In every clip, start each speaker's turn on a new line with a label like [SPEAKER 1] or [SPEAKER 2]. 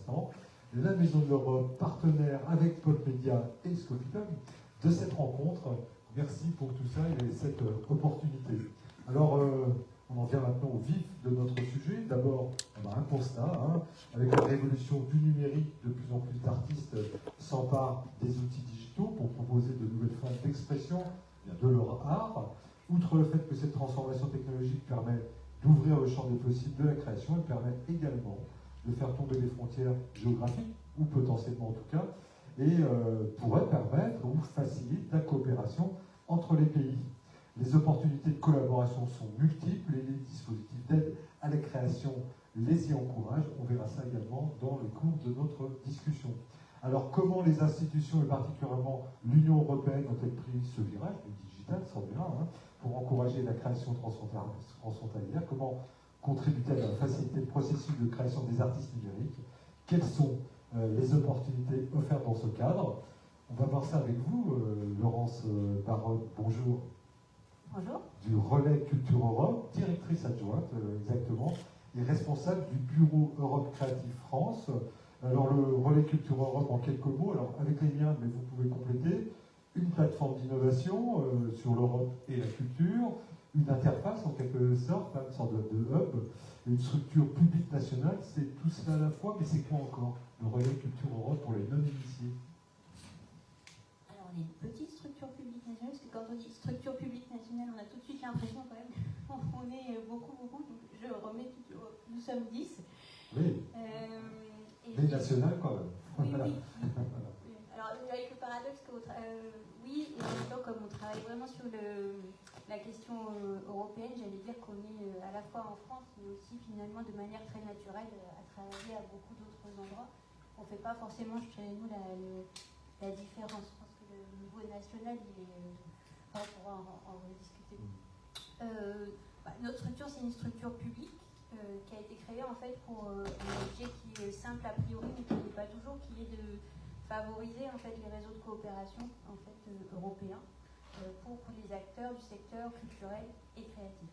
[SPEAKER 1] l'instant, la Maison de l'Europe, partenaire avec Pop Media et Scopitone, de cette rencontre. Merci pour tout ça et cette opportunité. Alors, on en vient maintenant au vif de notre sujet. D'abord, on a un constat, avec la révolution du numérique, de plus en plus d'artistes s'emparent des outils digitaux pour proposer de nouvelles formes d'expression de leur art. Outre le fait que cette transformation technologique permet d'ouvrir le champ des possibles de la création, elle permet également de faire tomber les frontières géographiques, ou potentiellement en tout cas, et pourrait permettre ou facilite la coopération entre les pays. Les opportunités de collaboration sont multiples et les dispositifs d'aide à la création les y encouragent. On verra ça également dans le cours de notre discussion. Alors, comment les institutions et particulièrement l'Union européenne ont-elles pris ce virage, le digital, sans bien, pour encourager la création transfrontalière? Comment contribue-t-elle à faciliter le processus de création des artistes numériques? Quelles sont les opportunités offertes dans ce cadre? On va voir ça avec vous, Laurence Baronne, bonjour.
[SPEAKER 2] Bonjour.
[SPEAKER 1] Du Relais Culture Europe, directrice adjointe exactement, et responsable du bureau Europe Créative France. Alors le Relais Culture Europe en quelques mots, alors avec les liens, mais vous pouvez compléter, une plateforme d'innovation sur l'Europe et la culture, une interface en quelque sorte, une sorte de hub, une structure publique nationale, c'est tout cela à la fois, mais c'est quoi encore le Relais Culture Europe pour les non-initiés?
[SPEAKER 2] Alors on est une petite structure publique nationale, parce que quand on dit structure publique nationale, on a tout de suite l'impression quand même qu'on est beaucoup, donc je remets tout, nous sommes 10.
[SPEAKER 1] Oui, mais nationales quand même.
[SPEAKER 2] Oui, oui. Alors avec le paradoxe que oui, et en même temps comme on travaille vraiment sur la question européenne, j'allais dire qu'on est à la fois en France, mais aussi finalement de manière très naturelle à travailler à beaucoup d'autres endroits. On ne fait pas forcément chez nous la différence. Je pense que le niveau national, on pourra en rediscuter. Notre structure, c'est une structure publique qui a été créée en fait pour un objet qui est simple a priori, mais qui n'est pas toujours, qui est de favoriser en fait les réseaux de coopération en fait européens pour les acteurs du secteur culturel et créatif.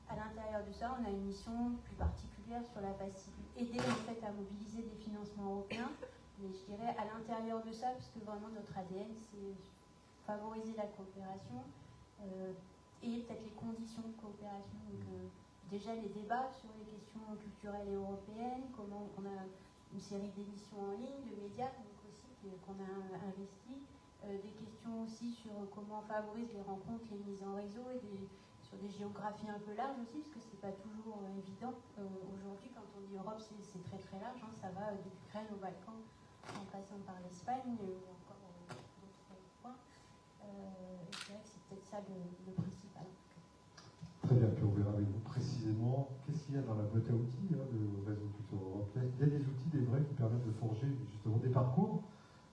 [SPEAKER 2] À l'intérieur de ça, on a une mission plus particulière sur la aider en fait à mobiliser des financements européens, mais je dirais à l'intérieur de ça, puisque vraiment notre ADN, c'est favoriser la coopération et peut-être les conditions de coopération. Donc, déjà les débats sur les questions culturelles et européennes, comment on a une série d'émissions en ligne, de médias donc aussi qu'on a investi, des questions aussi sur comment on favorise les rencontres, les mises en réseau et sur des géographies un peu larges aussi, parce que c'est pas toujours évident. Aujourd'hui, quand on dit Europe, c'est très très large, ça va d'Ukraine aux Balkans, en passant par l'Espagne ou encore d'autres points. C'est vrai que c'est peut-être ça le principal.
[SPEAKER 1] Très bien, puis on verra avec vous précisément qu'est-ce qu'il y a dans la boîte à outils de Réseau Culture Europe. Il y a des outils, des vrais, qui permettent de forger justement des parcours,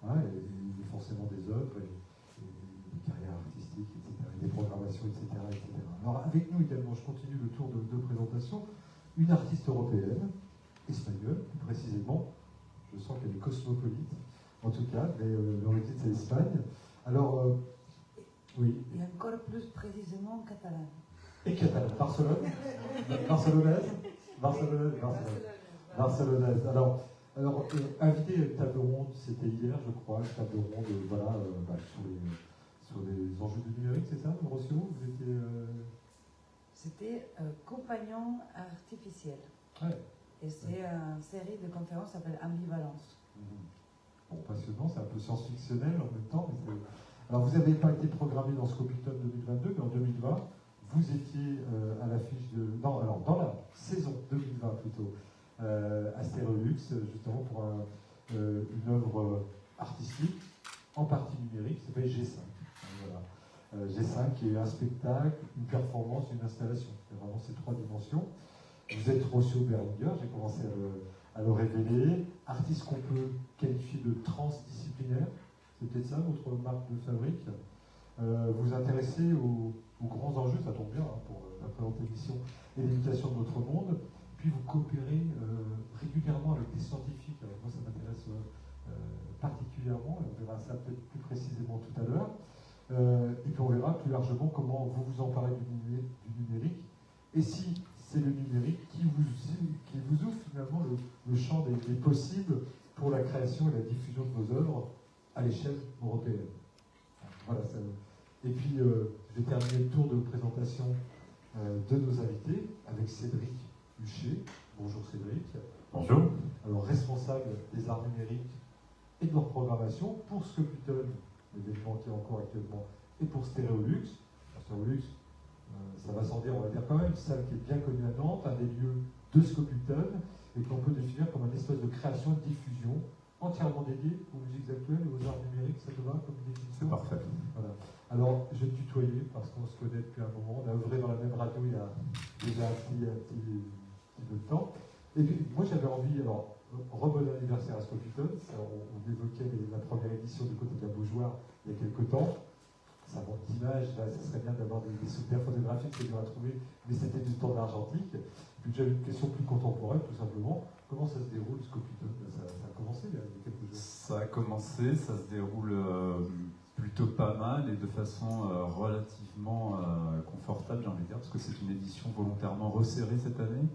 [SPEAKER 1] et forcément des œuvres, et des carrières artistiques, etc., et des programmations, etc., etc. Alors avec nous également, je continue le tour de présentation, une artiste européenne, espagnole plus précisément, je sens qu'elle est cosmopolite, en tout cas, mais l'origine c'est l'Espagne. Alors, oui.
[SPEAKER 3] Et encore plus précisément catalane.
[SPEAKER 1] Et catalane, Barcelone, barcelonaise. Alors invité à table ronde, c'était hier, je crois, table ronde, sur les enjeux du numérique, c'est ça, Rossio? Vous étiez.
[SPEAKER 3] C'était compagnon artificiel.
[SPEAKER 1] Ouais.
[SPEAKER 3] Et c'est une série de conférences qui s'appelle Ambivalence.
[SPEAKER 1] Bon, passionnant, c'est un peu science-fictionnel en même temps. Mais alors, vous n'avez pas été programmé dans Scopitone 2022, mais en 2020, vous étiez à l'affiche de. Non, alors, dans la saison 2020 plutôt, Astérolux, justement pour une œuvre artistique, en partie numérique, qui s'appelle G5. Voilà. G5 qui est un spectacle, une performance, une installation. C'est vraiment ces trois dimensions. Vous êtes Rossio Berlinger, j'ai commencé à le révéler. Artiste qu'on peut qualifier de transdisciplinaire, c'est peut-être ça votre marque de fabrique. Vous intéressez aux grands enjeux, ça tombe bien pour la présente émission, et l'éducation de notre monde. Puis vous coopérez régulièrement avec des scientifiques. Alors moi ça m'intéresse particulièrement, et on verra ça peut-être plus précisément tout à l'heure. Et puis on verra plus largement comment vous vous emparez du numérique. Et si c'est le numérique qui vous ouvre finalement le champ des possibles pour la création et la diffusion de vos œuvres à l'échelle européenne. Voilà, ça, et puis, je vais terminer le tour de présentation de nos invités avec Cédric Huchet. Bonjour Cédric.
[SPEAKER 4] Bonjour.
[SPEAKER 1] Alors, responsable des arts numériques et de leur programmation pour Scopitone, l'événement qui est en cours actuellement, et pour Stéréolux. Stéréolux, ça va sans dire, on va dire quand même, une salle qui est bien connue à Nantes, un des lieux de Scopitone, et qu'on peut définir comme un espace de création et de diffusion entièrement dédié aux musiques actuelles et aux arts numériques. Ça te va comme définition?
[SPEAKER 4] C'est parfait.
[SPEAKER 1] Voilà. Alors, je vais te tutoyer parce qu'on se connaît depuis un moment. On a œuvré dans la même radio il y a déjà un petit peu de temps. Et puis, moi, j'avais envie, alors, rebon anniversaire à Scopitone. On évoquait la première édition du côté de la Beaujoire il y a quelques temps. Ça manque d'image, là, ça serait bien d'avoir des souvenirs photographiques, c'est dur à trouver, mais c'était du temps argentique. Puis j'avais une question plus contemporaine, tout simplement. Comment ça se déroule, Scopitone? Ça a commencé il y a quelques jours.
[SPEAKER 4] Ça a commencé, ça se déroule plutôt pas mal et de façon relativement confortable, j'ai envie de dire, parce que c'est une édition volontairement resserrée cette année.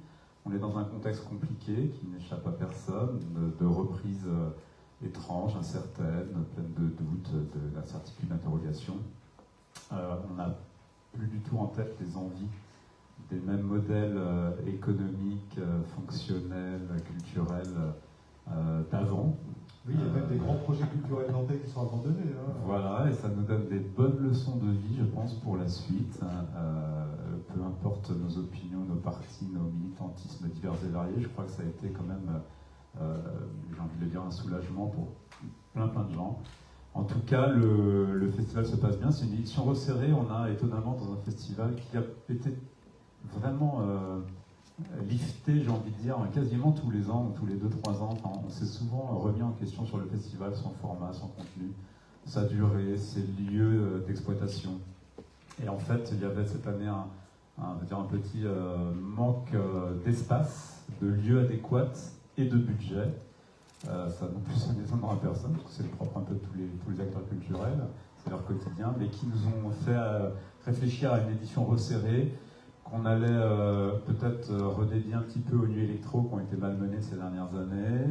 [SPEAKER 4] On est dans un contexte compliqué qui n'échappe à personne, de reprises étranges, incertaines, pleines de doutes, d'incertitudes, d'interrogations. On n'a plus du tout en tête les envies des mêmes modèles économiques, fonctionnels, culturels d'avant.
[SPEAKER 1] Oui, il y a même des grands projets culturels nantais qui sont abandonnés. Hein.
[SPEAKER 4] Voilà, et ça nous donne des bonnes leçons de vie, je pense, pour la suite. Peu importe nos opinions, nos partis, nos militantismes divers et variés, je crois que ça a été quand même, j'ai envie de le dire, un soulagement pour plein de gens. En tout cas, le festival se passe bien. C'est une édition resserrée. On a étonnamment dans un festival qui a été vraiment lifté, j'ai envie de dire, quasiment tous les ans ou tous les 2-3 ans. Enfin, on s'est souvent remis en question sur le festival, son format, son contenu, sa durée, ses lieux d'exploitation. Et en fait, il y avait cette année un petit manque d'espace, de lieux adéquats et de budget. Ça non plus ça n'étonnera personne, parce que c'est le propre un peu de tous les acteurs culturels, c'est leur quotidien, mais qui nous ont fait réfléchir à une édition resserrée, qu'on allait peut-être redédier un petit peu aux nuits électro qui ont été malmenées ces dernières années,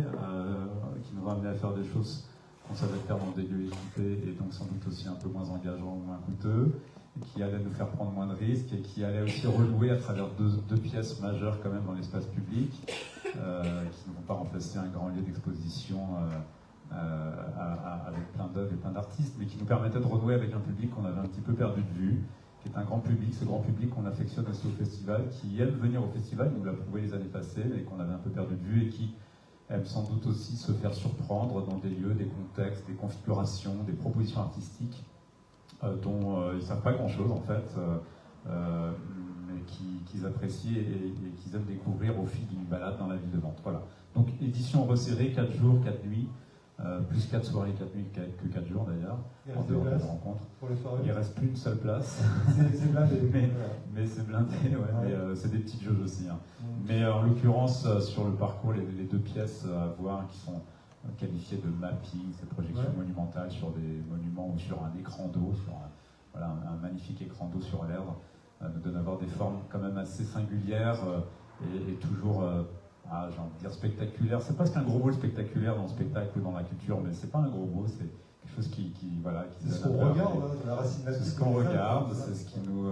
[SPEAKER 4] qui nous ont amené à faire des choses qu'on savait faire dans des lieux équipés et donc sans doute aussi un peu moins engageants ou moins coûteux, et qui allaient nous faire prendre moins de risques et qui allaient aussi renouer à travers deux pièces majeures quand même dans l'espace public, qui ne vont pas remplacer un grand lieu d'exposition avec plein d'œuvres et plein d'artistes, mais qui nous permettaient de renouer avec un public qu'on avait un petit peu perdu de vue, qui est un grand public, ce grand public qu'on affectionne aussi au festival, qui aime venir au festival, nous l'a prouvé les années passées, mais qu'on avait un peu perdu de vue et qui aime sans doute aussi se faire surprendre dans des lieux, des contextes, des configurations, des propositions artistiques dont ils ne savent pas grand-chose en fait, mais qu'ils apprécient et qu'ils aiment découvrir au fil d'une balade dans la ville de Nantes. Voilà. Donc édition resserrée, 4 jours, 4 nuits, plus 4 soirées, 4 nuits que 4 jours d'ailleurs, en dehors de la rencontre. Il ne reste plus une seule place.
[SPEAKER 1] C'est blindé.
[SPEAKER 4] mais c'est blindé, ouais. Mais c'est des petites jauges aussi. Hein. Mais en l'occurrence, sur le parcours, les 2 pièces à voir qui sont qualifiées de mapping, ces projections monumentales sur des monuments ou sur un écran d'eau, sur un magnifique écran d'eau sur l'Erdre, nous donne à avoir des formes quand même assez singulières et toujours, j'ai envie de dire spectaculaires. C'est presque un gros mot spectaculaire dans le spectacle ou dans la culture, mais c'est pas un gros mot, c'est quelque chose qui
[SPEAKER 1] c'est ce qu'on regarde, la racine.
[SPEAKER 4] C'est ce qu'on regarde, c'est ce qui nous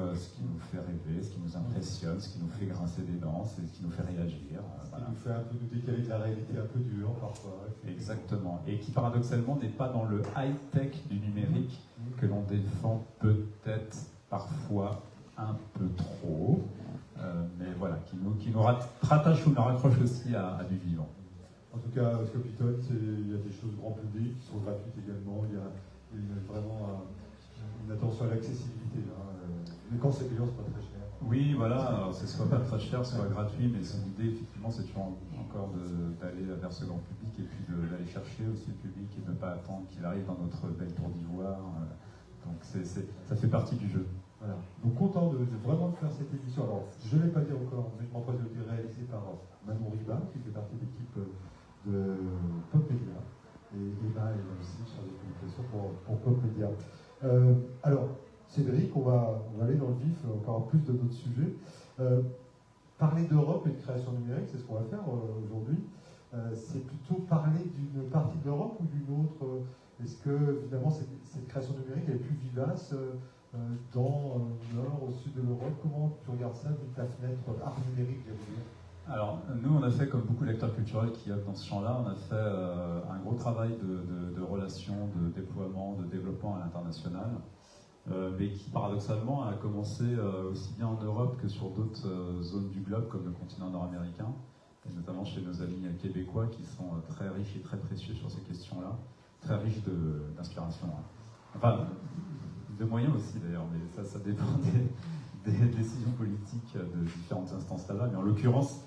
[SPEAKER 4] fait rêver, ce qui nous impressionne, ce qui nous fait grincer des dents, c'est ce qui nous fait réagir.
[SPEAKER 1] Ce qui nous fait un peu nous décaler de la réalité un peu dure parfois.
[SPEAKER 4] Exactement. Et qui paradoxalement n'est pas dans le high-tech du numérique que l'on défend peut-être parfois un peu trop, mais voilà, qui nous rattache ou nous raccroche aussi à du vivant.
[SPEAKER 1] En tout cas, Scopitone, il y a des choses grand public qui sont gratuites également. Il y a vraiment une attention à l'accessibilité. Mais quand c'est payant, c'est pas très cher.
[SPEAKER 4] Oui, voilà, c'est soit pas très cher, soit gratuit, mais l'idée, effectivement, c'est toujours encore d'aller vers ce grand public et puis d'aller chercher aussi le public et de ne pas attendre qu'il arrive dans notre belle tour d'ivoire. Donc ça fait partie du jeu.
[SPEAKER 1] Voilà. Donc content de vraiment faire cette édition. Alors, je ne l'ai pas dit encore, mais je m'en pose de dire réalisé par Manon Riba, qui fait partie de l'équipe de Pop Media. Et Emma est aussi chargée de communication pour Pop Media. Alors, Cédric, on va aller dans le vif encore plus de notre sujet. parler d'Europe et de création numérique, c'est ce qu'on va faire aujourd'hui. C'est plutôt parler d'une partie de l'Europe ou d'une autre. Est-ce que, évidemment, cette création numérique elle est plus vivace dans le nord, au sud de l'Europe? Comment tu regardes ça de ta fenêtre art numérique, j'allais dire?
[SPEAKER 4] Alors, nous, on a fait, comme beaucoup d'acteurs culturels qui œuvrent dans ce champ-là, on a fait un gros travail de relations, de déploiement, de développement à l'international, mais qui, paradoxalement, a commencé aussi bien en Europe que sur d'autres zones du globe, comme le continent nord-américain, et notamment chez nos amis québécois, qui sont très riches et très précieux sur ces questions-là, très riches d'inspiration. Enfin, de moyens aussi, d'ailleurs, mais ça dépend des décisions politiques de différentes instances là-bas, mais en l'occurrence,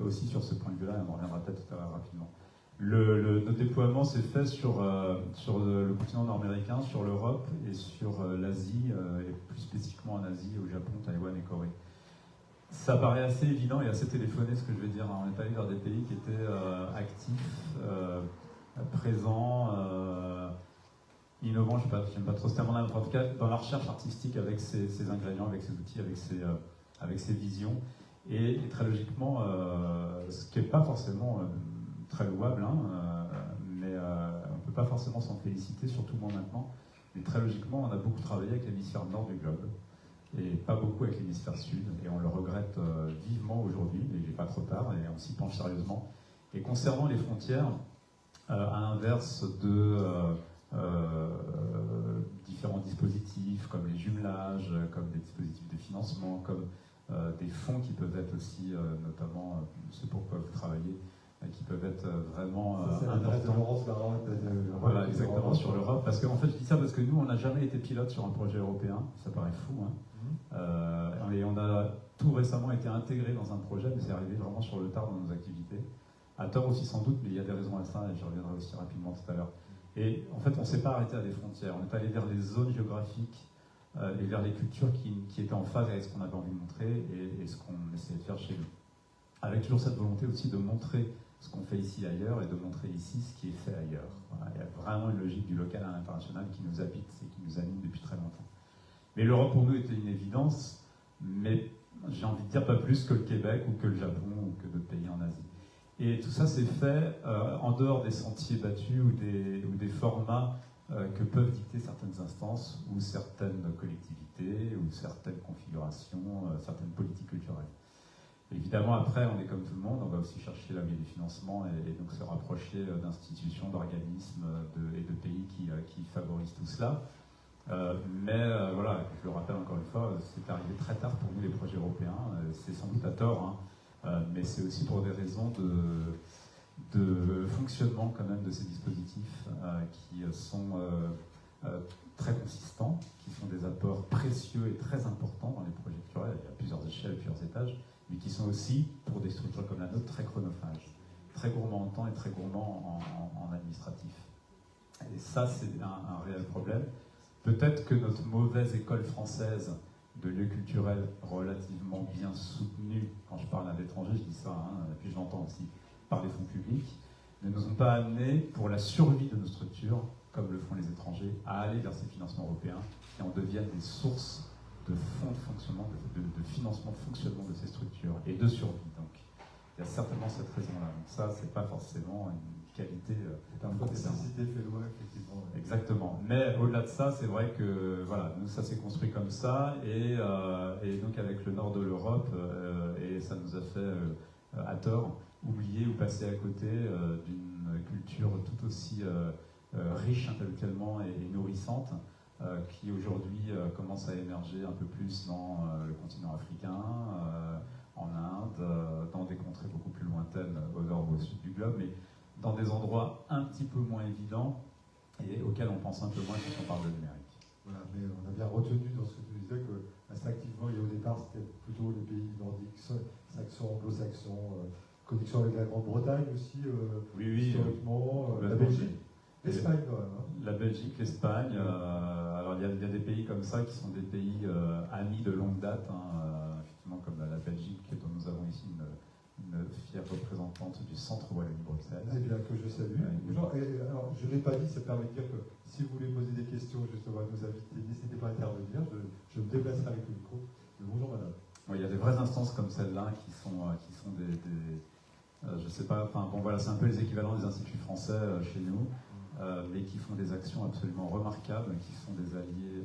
[SPEAKER 4] aussi sur ce point de vue-là, on en reviendra peut-être tout à l'heure rapidement. Notre déploiement s'est fait sur le continent nord-américain, sur l'Europe et sur l'Asie, et plus spécifiquement en Asie, au Japon, Taïwan et Corée. Ça paraît assez évident et assez téléphoné ce que je vais dire. On est allé vers des pays qui étaient actifs, présents, innovants, j'aime pas trop ce terme-là, mais en tout cas dans la recherche artistique avec ses ingrédients, avec ses outils, avec ses visions. Et très logiquement, ce qui n'est pas forcément très louable, mais on ne peut pas forcément s'en féliciter, surtout moins maintenant. Mais très logiquement, on a beaucoup travaillé avec l'hémisphère nord du globe, et pas beaucoup avec l'hémisphère sud, et on le regrette vivement aujourd'hui, mais il n'est pas trop tard, et on s'y penche sérieusement. Et concernant les frontières, à l'inverse de différents dispositifs, comme les jumelages, comme des dispositifs de financement, comme des fonds qui peuvent être aussi, notamment ceux pour quoi vous travaillez, qui peuvent être vraiment importants. Voilà, exactement, sur l'Europe. Parce qu'en fait, je dis ça parce que nous, on n'a jamais été pilote sur un projet européen, ça paraît fou, et on a tout récemment été intégré dans un projet, mais c'est arrivé vraiment sur le tard dans nos activités. À tort aussi sans doute, mais il y a des raisons à ça, et j'y reviendrai aussi rapidement tout à l'heure. Et en fait, on ne s'est pas arrêté à des frontières, on est allé vers les zones géographiques et vers les cultures qui étaient en phase avec ce qu'on avait envie de montrer et ce qu'on essayait de faire chez nous. Avec toujours cette volonté aussi de montrer ce qu'on fait ici ailleurs et de montrer ici ce qui est fait ailleurs. Voilà, il y a vraiment une logique du local à l'international qui nous habite et qui nous anime depuis très longtemps. Mais l'Europe pour nous était une évidence, mais j'ai envie de dire pas plus que le Québec ou que le Japon ou que d'autres pays en Asie. Et tout ça s'est fait en dehors des sentiers battus ou des formats que peuvent dicter certaines instances ou certaines collectivités ou certaines configurations, certaines politiques culturelles. Évidemment, après, on est comme tout le monde, on va aussi chercher là où il y a des financements et donc se rapprocher d'institutions, d'organismes et de pays qui favorisent tout cela. Mais voilà, je le rappelle encore une fois, c'est arrivé très tard pour nous les projets européens, c'est sans doute à tort, mais c'est aussi pour des raisons de fonctionnement quand même de ces dispositifs qui sont très consistants, qui sont des apports précieux et très importants dans les projets culturels, il y a plusieurs échelles, plusieurs étages, mais qui sont aussi, pour des structures comme la nôtre, très chronophages, très gourmands en temps et très gourmands en administratif. Et ça, c'est un réel problème. Peut-être que notre mauvaise école française de lieux culturels relativement bien soutenus, quand je parle à l'étranger, je dis ça, et puis je l'entends aussi, par les fonds publics, ne nous ont pas amenés, pour la survie de nos structures, comme le font les étrangers, à aller vers ces financements européens qui en deviennent des sources de fonds de fonctionnement, de financement de fonctionnement de ces structures et de survie. Donc, il y a certainement cette raison-là. Donc ça, c'est pas forcément une qualité.
[SPEAKER 1] C'est un peu nécessité fait loi, effectivement.
[SPEAKER 4] Exactement. Mais au-delà de ça, c'est vrai que voilà, nous, ça s'est construit comme ça, et donc avec le nord de l'Europe, et ça nous a fait, à tort, oublier ou passer à côté d'une culture tout aussi riche intellectuellement et nourrissante, qui aujourd'hui commence à émerger un peu plus dans le continent africain, en Inde, dans des contrées beaucoup plus lointaines au nord ou au sud du globe, mais dans des endroits un petit peu moins évidents et auxquels on pense un peu moins quand on parle de numérique.
[SPEAKER 1] Voilà, mais on a bien retenu dans ce que tu disais que assez activement, et au départ, c'était plutôt les pays nordiques, saxons, anglo-saxons, connexion avec la Grande-Bretagne aussi, historiquement, la Belgique. L'Espagne, quand même.
[SPEAKER 4] La Belgique, l'Espagne. Alors, il y a des pays comme ça qui sont des pays amis de longue date, effectivement, comme la Belgique, dont nous avons ici une fière représentante du centre Wallonie-Bruxelles.
[SPEAKER 1] C'est bien que je salue. Alors, je ne l'ai pas dit, ça permet de dire que si vous voulez poser des questions justement à nos invités, n'hésitez pas à intervenir. Je me déplacerai avec le micro. Bonjour, madame.
[SPEAKER 4] il y a des vraies instances comme celle-là qui sont je sais pas, enfin bon voilà, c'est un peu les équivalents des instituts français chez nous, mais qui font des actions absolument remarquables, qui sont des alliés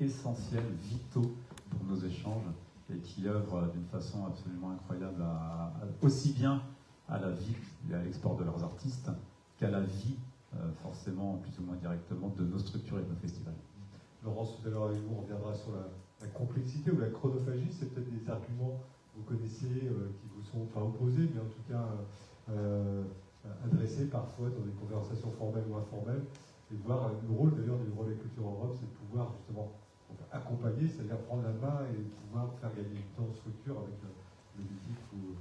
[SPEAKER 4] essentiels, vitaux pour nos échanges, et qui œuvrent d'une façon absolument incroyable aussi bien à la vie et à l'export de leurs artistes qu'à la vie, forcément, plus ou moins directement, de nos structures et de nos festivals.
[SPEAKER 1] Laurence, tout à l'heure avec vous, on reviendra sur la complexité ou la chronophagie. C'est peut-être des arguments que vous connaissez qui vous sont pas opposés, mais en tout cas adressés parfois dans des conversations formelles ou informelles. Et voir le rôle d'ailleurs du Relais Culture Europe, c'est de pouvoir justement accompagner, c'est-à-dire prendre la main et pouvoir faire gagner du temps en structure avec le métier que vous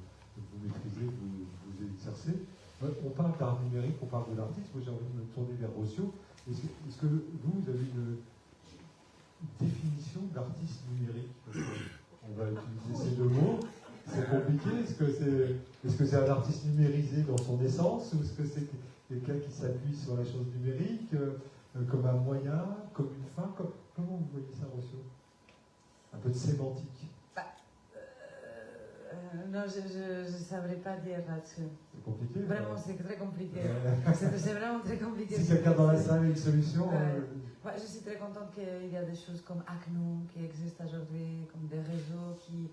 [SPEAKER 1] maîtrisez, que vous exercez. On parle d'art numérique, on parle de l'artiste. Moi, j'ai envie de me tourner vers Rossio. Est-ce que vous avez une définition d'artiste numérique? On va utiliser ces deux mots. C'est compliqué. Est-ce que c'est un artiste numérisé dans son essence, ou est-ce que c'est quelqu'un qui s'appuie sur la chose numérique comme un moyen, comme une fin? Comment vous voyez ça, Rossio? Un peu de sémantique.
[SPEAKER 3] Non, je ne savrais pas dire là-dessus.
[SPEAKER 1] C'est compliqué.
[SPEAKER 3] Vraiment, c'est très compliqué. C'est vraiment très compliqué.
[SPEAKER 1] Si quelqu'un dans la salle a une solution.
[SPEAKER 3] Ouais, je suis très contente qu'il y a des choses comme ACNUM qui existent aujourd'hui, comme des réseaux qui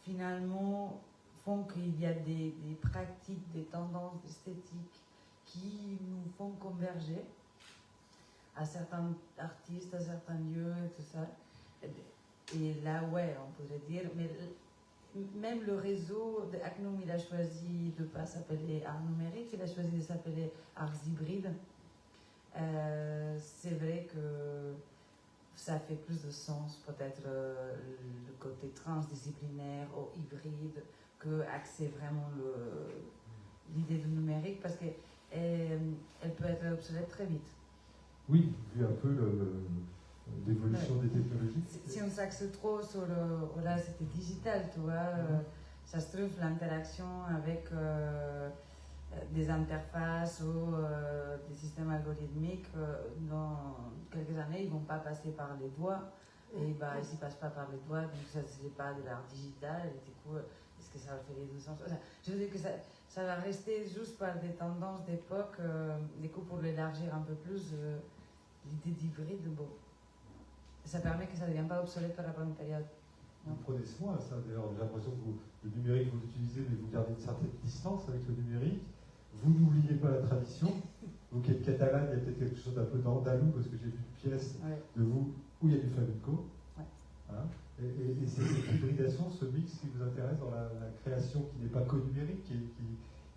[SPEAKER 3] finalement font qu'il y a des pratiques, des tendances esthétiques qui nous font converger à certains artistes, à certains lieux et tout ça. Et là, ouais, on pourrait dire, mais même le réseau de ACNUM, il a choisi de ne pas s'appeler art numérique, il a choisi de s'appeler arts hybrides. C'est vrai que ça fait plus de sens, peut-être le côté transdisciplinaire ou hybride, que axer vraiment l'idée du numérique, parce qu'elle peut être obsolète très vite.
[SPEAKER 1] Oui, vu un peu l'évolution des technologies.
[SPEAKER 3] Si on s'axe trop sur là, c'était digital, tu vois, ça se trouve l'interaction avec des interfaces ou des systèmes algorithmiques, dans quelques années, ils ne vont pas passer par les doigts. Et bah, ils ne passent pas par les doigts, donc ça n'est pas de l'art digital. Et du coup, est-ce que ça va faire les deux sens? Je veux dire que ça va rester juste par des tendances d'époque. Du coup, pour l'élargir un peu plus, l'idée d'hybride, bon, ça permet que ça ne devienne pas obsolète par rapport à une période.
[SPEAKER 1] Vous prenez soin à ça, d'ailleurs. J'ai l'impression que le numérique, vous l'utilisez, mais vous gardez une certaine distance avec le numérique. Vous n'oubliez pas la tradition. Donc, il y a catalane, il y a peut-être quelque chose d'un peu d'andalou, parce que j'ai vu une pièce de vous où il y a du flamenco.
[SPEAKER 3] Ouais.
[SPEAKER 1] Voilà. Et c'est cette hybridation, ce mix qui vous intéresse dans la création qui n'est pas co-numérique, qui est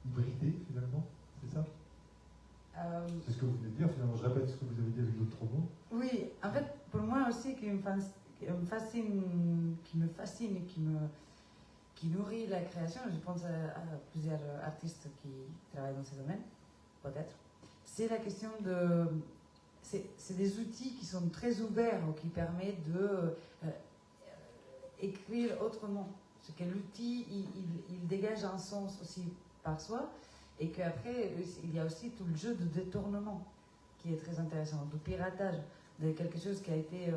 [SPEAKER 1] hybridée finalement, c'est ça? C'est ce que vous venez de dire finalement. Je répète ce que vous avez dit avec d'autres mots.
[SPEAKER 3] Oui, en fait, pour moi aussi, qui me fascine et qui nourrit la création, je pense à plusieurs artistes qui travaillent dans ce domaine, peut-être, c'est la question de... C'est des outils qui sont très ouverts, qui permettent de écrire autrement. C'est que l'outil, il dégage un sens aussi par soi, et qu'après, il y a aussi tout le jeu de détournement qui est très intéressant, de piratage, de quelque chose qui a été...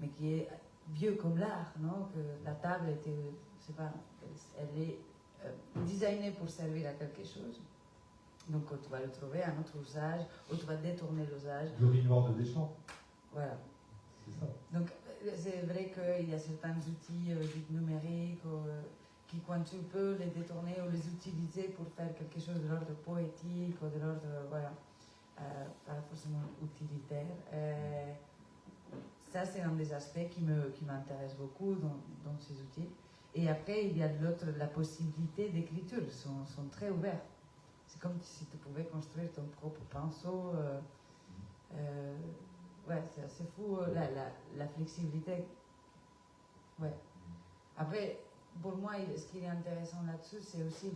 [SPEAKER 3] mais qui est vieux comme l'art, non? Que la table était... Je sais pas, elle est designée pour servir à quelque chose. Donc tu vas le trouver à un autre usage, ou tu vas détourner l'usage.
[SPEAKER 1] L'urinoir de Deschamps.
[SPEAKER 3] Voilà.
[SPEAKER 1] C'est ça.
[SPEAKER 3] Donc c'est vrai qu'il y a certains outils dits numériques qui, quand tu peux les détourner ou les utiliser pour faire quelque chose de l'ordre poétique ou de l'ordre, voilà, pas forcément utilitaire. Ça, c'est un des aspects qui m'intéresse beaucoup dans ces outils. Et après, il y a la possibilité d'écriture, sont très ouverts. C'est comme si tu pouvais construire ton propre pinceau. Ouais, c'est assez fou, la flexibilité. Ouais. Après, pour moi, ce qui est intéressant là-dessus, c'est aussi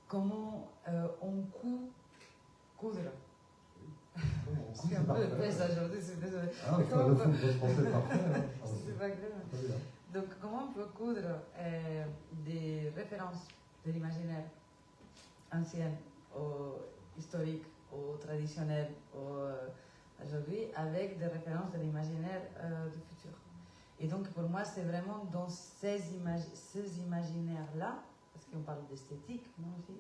[SPEAKER 3] comment on coudre. C'est un peu le fait ça aujourd'hui, c'est désolé.
[SPEAKER 1] Ah, il faut le français parfait.
[SPEAKER 3] C'est pas grave. Donc, comment on peut coudre des références de l'imaginaire ancien, historique, ou traditionnel, aujourd'hui, avec des références de l'imaginaire du futur. Et donc pour moi, c'est vraiment dans ces imaginaires-là, parce qu'on parle d'esthétique, non aussi,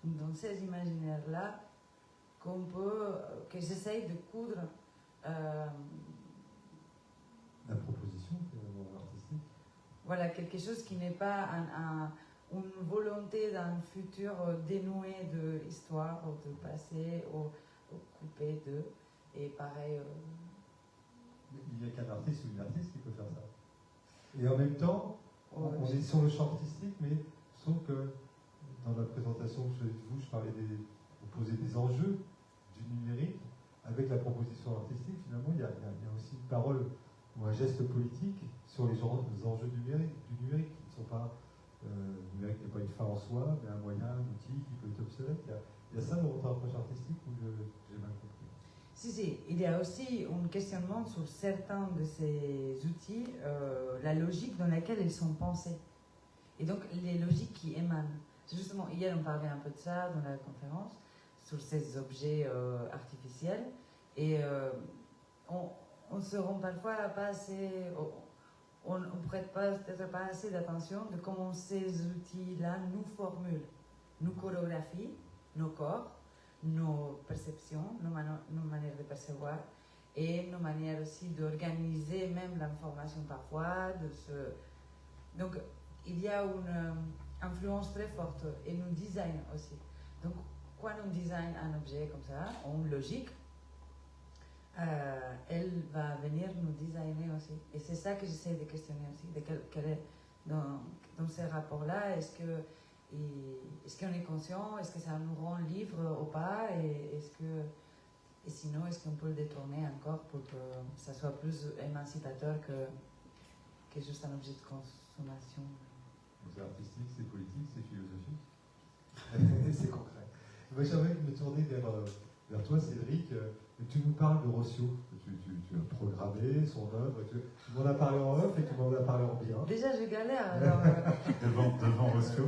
[SPEAKER 3] dans ces imaginaires-là, que j'essaye de coudre
[SPEAKER 1] la proposition artistique.
[SPEAKER 3] Voilà, quelque chose qui n'est pas une volonté d'un futur dénoué de l'histoire ou de passé ou coupé de. Et pareil.
[SPEAKER 1] Il n'y a qu'un artiste ou une artiste qui peut faire ça. Et en même temps, on est sur le champ artistique, mais je trouve que dans la présentation que je faisais de vous, je parlais vous posez des enjeux du numérique. Avec la proposition artistique, finalement, il y a aussi une parole ou un geste politique sur les enjeux du numérique qui ne sont pas. Le numérique n'est pas une fin en soi, mais un moyen, un outil qui peut être obsolète. Il y a ça dans votre approche artistique où j'ai mal compris.
[SPEAKER 3] Si, il y a aussi un questionnement sur certains de ces outils, la logique dans laquelle ils sont pensés. Et donc, les logiques qui émanent. Justement, hier, on parlait un peu de ça dans la conférence, sur ces objets artificiels. Et on ne se rend parfois pas assez... On ne prête peut-être pas assez d'attention de comment ces outils-là nous formulent, nous chorégraphient nos corps, nos perceptions, nos manières de percevoir et nos manières aussi d'organiser même l'information parfois. Donc, il y a une influence très forte et nous design aussi. Donc, quand on design un objet comme ça, en logique, elle va venir nous designer aussi. Et c'est ça que j'essaie de questionner aussi, de quel est dans ces rapports-là, est-ce qu'on est conscient, est-ce que ça nous rend libre ou pas, et sinon, est-ce qu'on peut le détourner encore pour que ça soit plus émancipateur que juste un objet de consommation.
[SPEAKER 1] C'est artistique, c'est politique, c'est philosophique. C'est concret. Moi, j'aimerais me tourner vers toi, Cédric. Tu nous parles de Rossio. Tu as programmé son œuvre. Tu m'en as parlé en off et tu m'en as parlé en bien.
[SPEAKER 3] Déjà, je galère. Alors,
[SPEAKER 4] devant Rossio.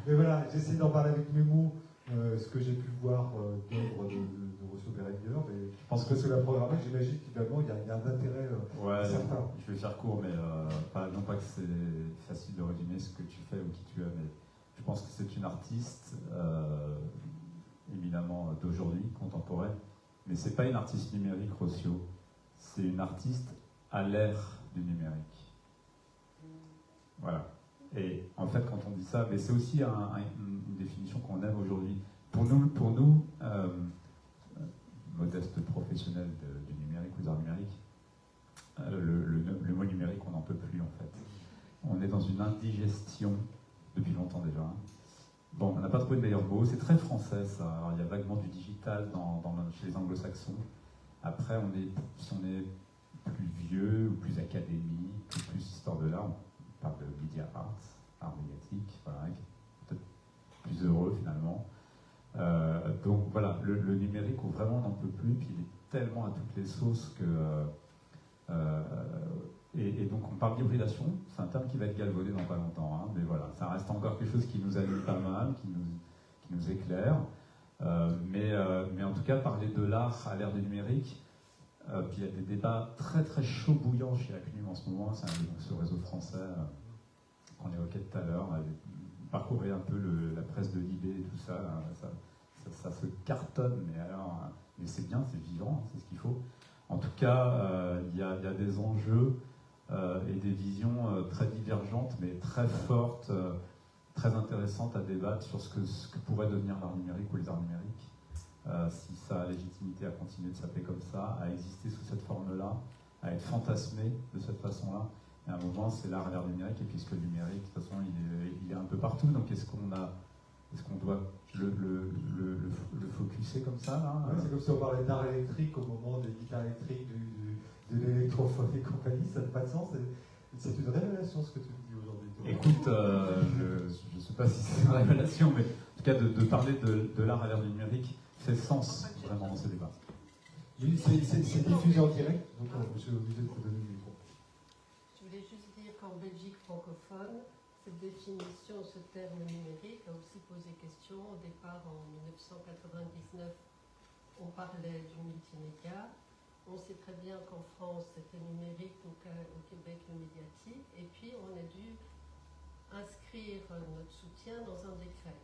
[SPEAKER 1] Mais voilà, j'essaie d'en parler avec mes mots, ce que j'ai pu voir d'œuvres de Rossio Berenguer. Mais je pense que c'est la programmée. J'imagine qu'évidemment, il y a un intérêt certain.
[SPEAKER 4] Je vais faire court, mais non pas que c'est facile de résumer ce que tu fais ou qui tu es, mais je pense que c'est une artiste éminemment d'aujourd'hui, contemporaine. Mais c'est pas une artiste numérique, Rossio. C'est une artiste à l'ère du numérique. Voilà. Et en fait, quand on dit ça, mais c'est aussi une définition qu'on aime aujourd'hui. Pour nous, modeste professionnel du numérique ou des arts numériques, le mot numérique, on n'en peut plus en fait. On est dans une indigestion depuis longtemps déjà. Bon, on n'a pas trouvé de meilleur mot, c'est très français ça. Alors, il y a vaguement du digital chez les anglo-saxons. Après, si on est plus vieux ou plus académique, ou plus histoire de l'art, on parle de media art médiatique, voilà, peut-être plus heureux finalement. Donc voilà, le numérique où vraiment on n'en peut plus, puis il est tellement à toutes les sauces que... Et donc on parle d'hybridation, c'est un terme qui va être galvaudé dans pas longtemps, hein, mais voilà, ça reste encore quelque chose qui nous anime pas mal, qui nous éclaire. Mais en tout cas, parler de l'art à l'ère du numérique, puis il y a des débats très très chauds bouillants chez la CNUM en ce moment, c'est ce réseau français qu'on évoquait tout à l'heure, parcourir un peu la presse de Libé et tout ça, ça se cartonne, mais c'est bien, c'est vivant, c'est ce qu'il faut. En tout cas, il y a des enjeux et des visions très divergentes, mais très fortes, très intéressantes à débattre sur ce que pourrait devenir l'art numérique ou les arts numériques, si ça a légitimité à continuer de s'appeler comme ça, à exister sous cette forme-là, à être fantasmé de cette façon-là. Et à un moment, c'est l'art à l'ère numérique, et puisque le numérique, de toute façon, il est un peu partout, donc est-ce qu'on doit le focuser comme ça là,
[SPEAKER 1] ouais, c'est comme si on parlait d'art électrique au moment des guitares électriques, de l'électrophone et compagnie, ça n'a pas de sens. C'est une révélation ce que tu me dis aujourd'hui.
[SPEAKER 4] Écoute, je ne sais pas si c'est une révélation, mais en tout cas de parler de l'art à l'ère du numérique fait sens vraiment dans ce débat.
[SPEAKER 1] Oui, c'est diffusé en direct, donc je suis obligé de te donner le micro.
[SPEAKER 5] Je voulais juste dire qu'en Belgique francophone, cette définition, ce terme numérique a aussi posé question. Au départ, en 1999, on parlait du multimédia. On sait très bien qu'en France, c'était numérique, donc au Québec, le médiatique. Et puis, on a dû inscrire notre soutien dans un décret.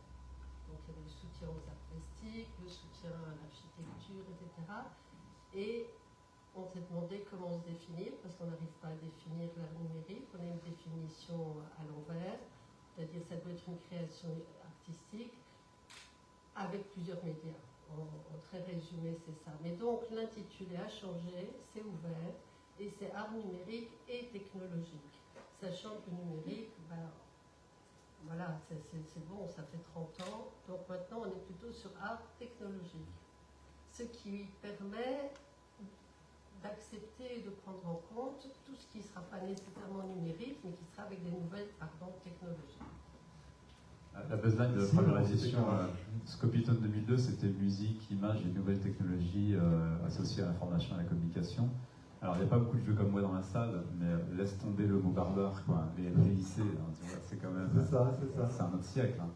[SPEAKER 5] Donc, il y avait le soutien aux arts plastiques, le soutien à l'architecture, etc. Et on s'est demandé comment se définir, parce qu'on n'arrive pas à définir l'art numérique. On a une définition à l'envers, c'est-à-dire ça doit être une création artistique avec plusieurs médias. En très résumé, c'est ça. Mais donc, l'intitulé a changé, c'est ouvert, et c'est art numérique et technologique. Sachant que le numérique, voilà, c'est bon, ça fait 30 ans. Donc maintenant, on est plutôt sur art technologique. Ce qui permet d'accepter et de prendre en compte tout ce qui ne sera pas nécessairement numérique, mais qui sera avec des nouvelles technologies.
[SPEAKER 4] La baseline de la première édition Scopitone 2002, c'était musique, images et nouvelles technologies associées à l'information et à la communication. Alors, il n'y a pas beaucoup de vieux comme moi dans la salle, mais laisse tomber le mot barbare, quoi. Les lycées, hein, tu vois, c'est quand même...
[SPEAKER 1] C'est ça, c'est ça.
[SPEAKER 4] C'est un autre siècle. Hein.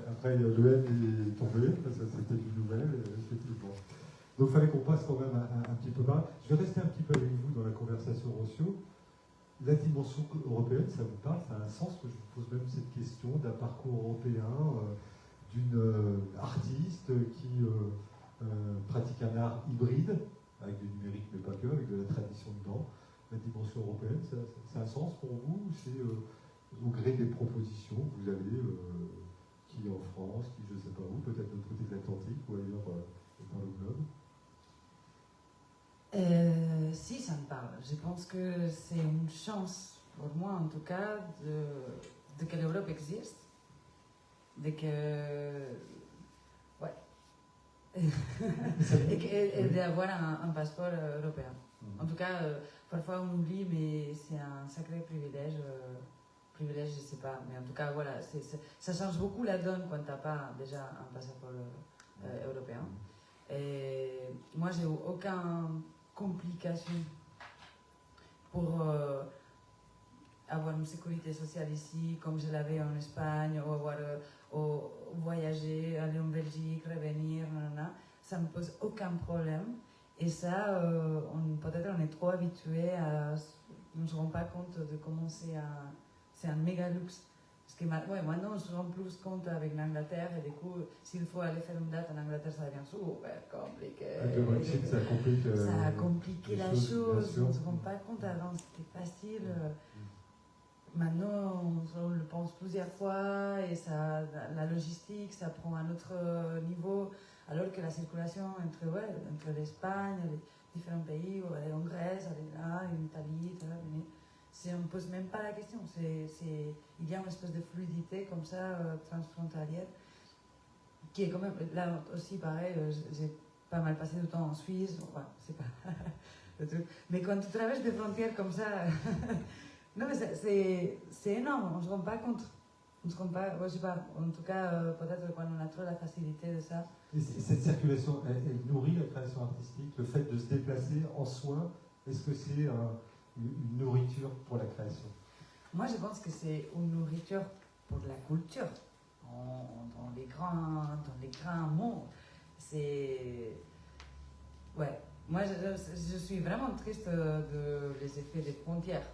[SPEAKER 1] Après, le M est tombé, parce que c'était du nouvel, effectivement. Donc, il fallait qu'on passe quand même un petit peu par là. Je vais rester un petit peu avec vous dans la conversation Rossio. La dimension européenne, ça vous parle? Ça a un sens que je vous pose même cette question d'un parcours européen, d'une artiste qui pratique un art hybride, avec du numérique mais pas que, avec de la tradition dedans. La dimension européenne, ça a un sens pour vous? Ou c'est au gré des propositions que vous avez, qui en France, qui je ne sais pas où, peut-être de l'autre côté de l'Atlantique ou ailleurs dans le globe?
[SPEAKER 3] Si, ça me parle. Je pense que c'est une chance, pour moi en tout cas, de que l'Europe existe, de que... Ouais. et d'avoir un passeport européen. En tout cas, parfois on oublie, mais c'est un sacré privilège. Privilège, je ne sais pas, mais en tout cas, voilà, ça change beaucoup la donne quand tu n'as pas déjà un passeport européen. Et moi, j'ai eu aucune complication pour avoir une sécurité sociale ici, comme je l'avais en Espagne, ou voyager, aller en Belgique, revenir, nanana. Ça ne me pose aucun problème. Et ça, peut-être on est trop habitué à... On ne se rend pas compte de comment c'est un méga luxe. Parce que maintenant, on se rend plus compte avec l'Angleterre, et du coup, s'il faut aller faire une date en Angleterre, ça devient super compliqué.
[SPEAKER 1] Avec le Brexit, ça
[SPEAKER 3] a compliqué la chose, on ne se rend pas compte. Avant, c'était facile. Maintenant, on le pense plusieurs fois, et la logistique, ça prend un autre niveau. Alors que la circulation entre l'Espagne, les différents pays, aller en Grèce, aller là, en Italie, on ne pose même pas la question. Il y a une espèce de fluidité comme ça, transfrontalière, qui est quand même, là aussi pareil, j'ai pas mal passé du temps en Suisse, c'est pas le truc. Mais quand tu traverses des frontières comme ça, non mais c'est énorme, on ne se rend pas compte. On se rend pas, je sais pas, en tout cas, peut-être quand on a trop la facilité de ça.
[SPEAKER 1] Et cette circulation, elle nourrit la création artistique, le fait de se déplacer en soi, est-ce que c'est une nourriture pour la création?
[SPEAKER 3] Moi, je pense que c'est une nourriture pour la culture, dans les grands mots. C'est... Ouais. Moi, je suis vraiment triste des effets des frontières.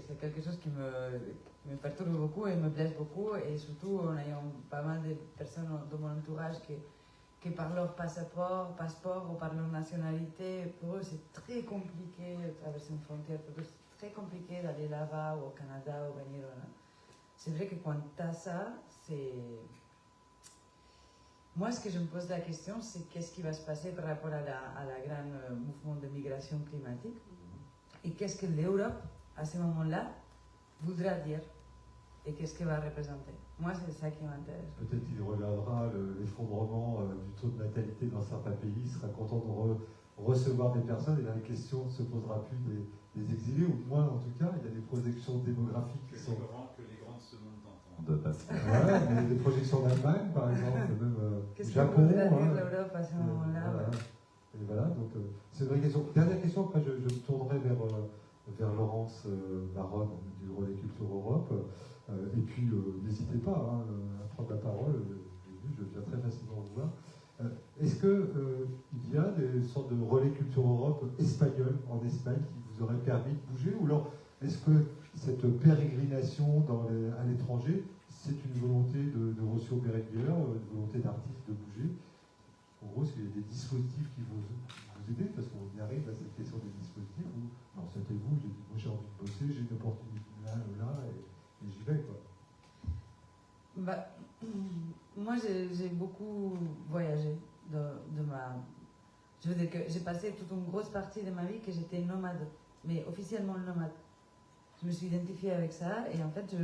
[SPEAKER 3] C'est quelque chose qui me perturbe beaucoup et me blesse beaucoup. Et surtout, en ayant pas mal de personnes dans mon entourage qui par leur passeport ou par leur nationalité, pour eux, c'est très compliqué de traverser une frontière. Pour eux, c'est très compliqué d'aller là-bas ou au Canada ou venir là. C'est vrai que quand tu as ça, c'est... Moi, ce que je me pose la question, c'est qu'est-ce qui va se passer par rapport à la grande mouvement de migration climatique et qu'est-ce que l'Europe, à ce moment-là, voudra dire et qu'est-ce qu'elle va représenter. Moi, c'est ça qui m'intéresse.
[SPEAKER 1] Peut-être qu'il regardera l'effondrement du taux de natalité dans certains pays, il sera content de recevoir des personnes et la question ne se posera plus des exilés, ou moins en tout cas, il y a des projections démographiques qui sont...
[SPEAKER 4] Que les grandes secondes entendent passer.
[SPEAKER 1] Voilà, mais des projections d'Allemagne, par exemple, même
[SPEAKER 3] qu'est-ce
[SPEAKER 1] Japon.
[SPEAKER 3] Qu'est-ce que voudrait dire l'Europe à ce moment-là?
[SPEAKER 1] Voilà. Et voilà, donc c'est une vraie question. Dernière question, après je me tournerai vers Laurence Baronne du Relais Culture Europe. Et puis, n'hésitez pas à prendre la parole. Je viens très facilement vous voir. Est-ce qu'il Media, des sortes de relais Culture Europe espagnols en Espagne qui vous auraient permis de bouger? Ou alors, est-ce que cette pérégrination à l'étranger, c'est une volonté de Rocio Berenguer, une volonté d'artiste de bouger? En gros, est-ce qu'il y a des dispositifs qui vous aider, parce qu'on y arrive à cette question des dispositifs où, non, c'était vous, j'ai dit, moi j'ai envie de bosser, j'ai une opportunité là, et j'y vais, quoi.
[SPEAKER 3] Bah, moi, j'ai beaucoup voyagé de ma... Je veux dire que j'ai passé toute une grosse partie de ma vie que j'étais nomade, mais officiellement nomade. Je me suis identifiée avec ça, et en fait,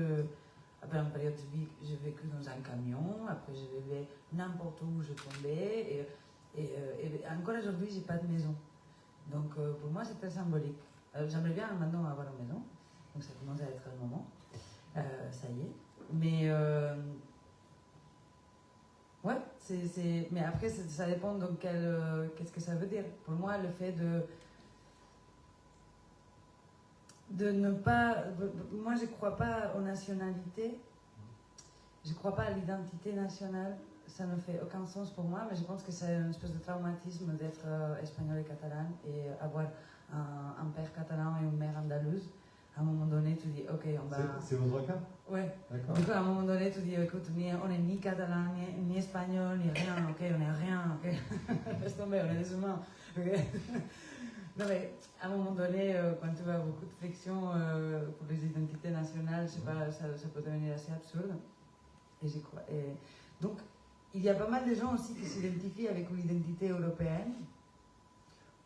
[SPEAKER 3] après une période de vie, j'ai vécu dans un camion, après je vivais n'importe où je tombais, et encore aujourd'hui, j'ai pas de maison. Donc pour moi, c'est très symbolique. J'aimerais bien maintenant avoir une maison, donc ça commence à être le moment. Ça y est. Mais ouais, mais après, ça dépend de qu'est-ce que ça veut dire. Pour moi, le fait de ne pas... Moi, je ne crois pas aux nationalités. Je ne crois pas à l'identité nationale. Ça ne fait aucun sens pour moi, mais je pense que c'est une espèce de traumatisme d'être espagnol et catalan et avoir un père catalan et une mère andalouse. À un moment donné, tu dis, ok, on va...
[SPEAKER 1] C'est votre cas?
[SPEAKER 3] Ouais.
[SPEAKER 1] D'accord.
[SPEAKER 3] Du coup, à un moment donné, tu dis, écoute, on n'est ni catalan, ni espagnol, ni rien, ok, on n'est rien, ok. Laisse tomber, on est des humains. Okay. Non, mais à un moment donné, quand tu as beaucoup de friction pour les identités nationales, je sais pas, ça peut devenir assez absurde. Et j'y crois. Et donc, il y a pas mal de gens aussi qui s'identifient avec une identité européenne.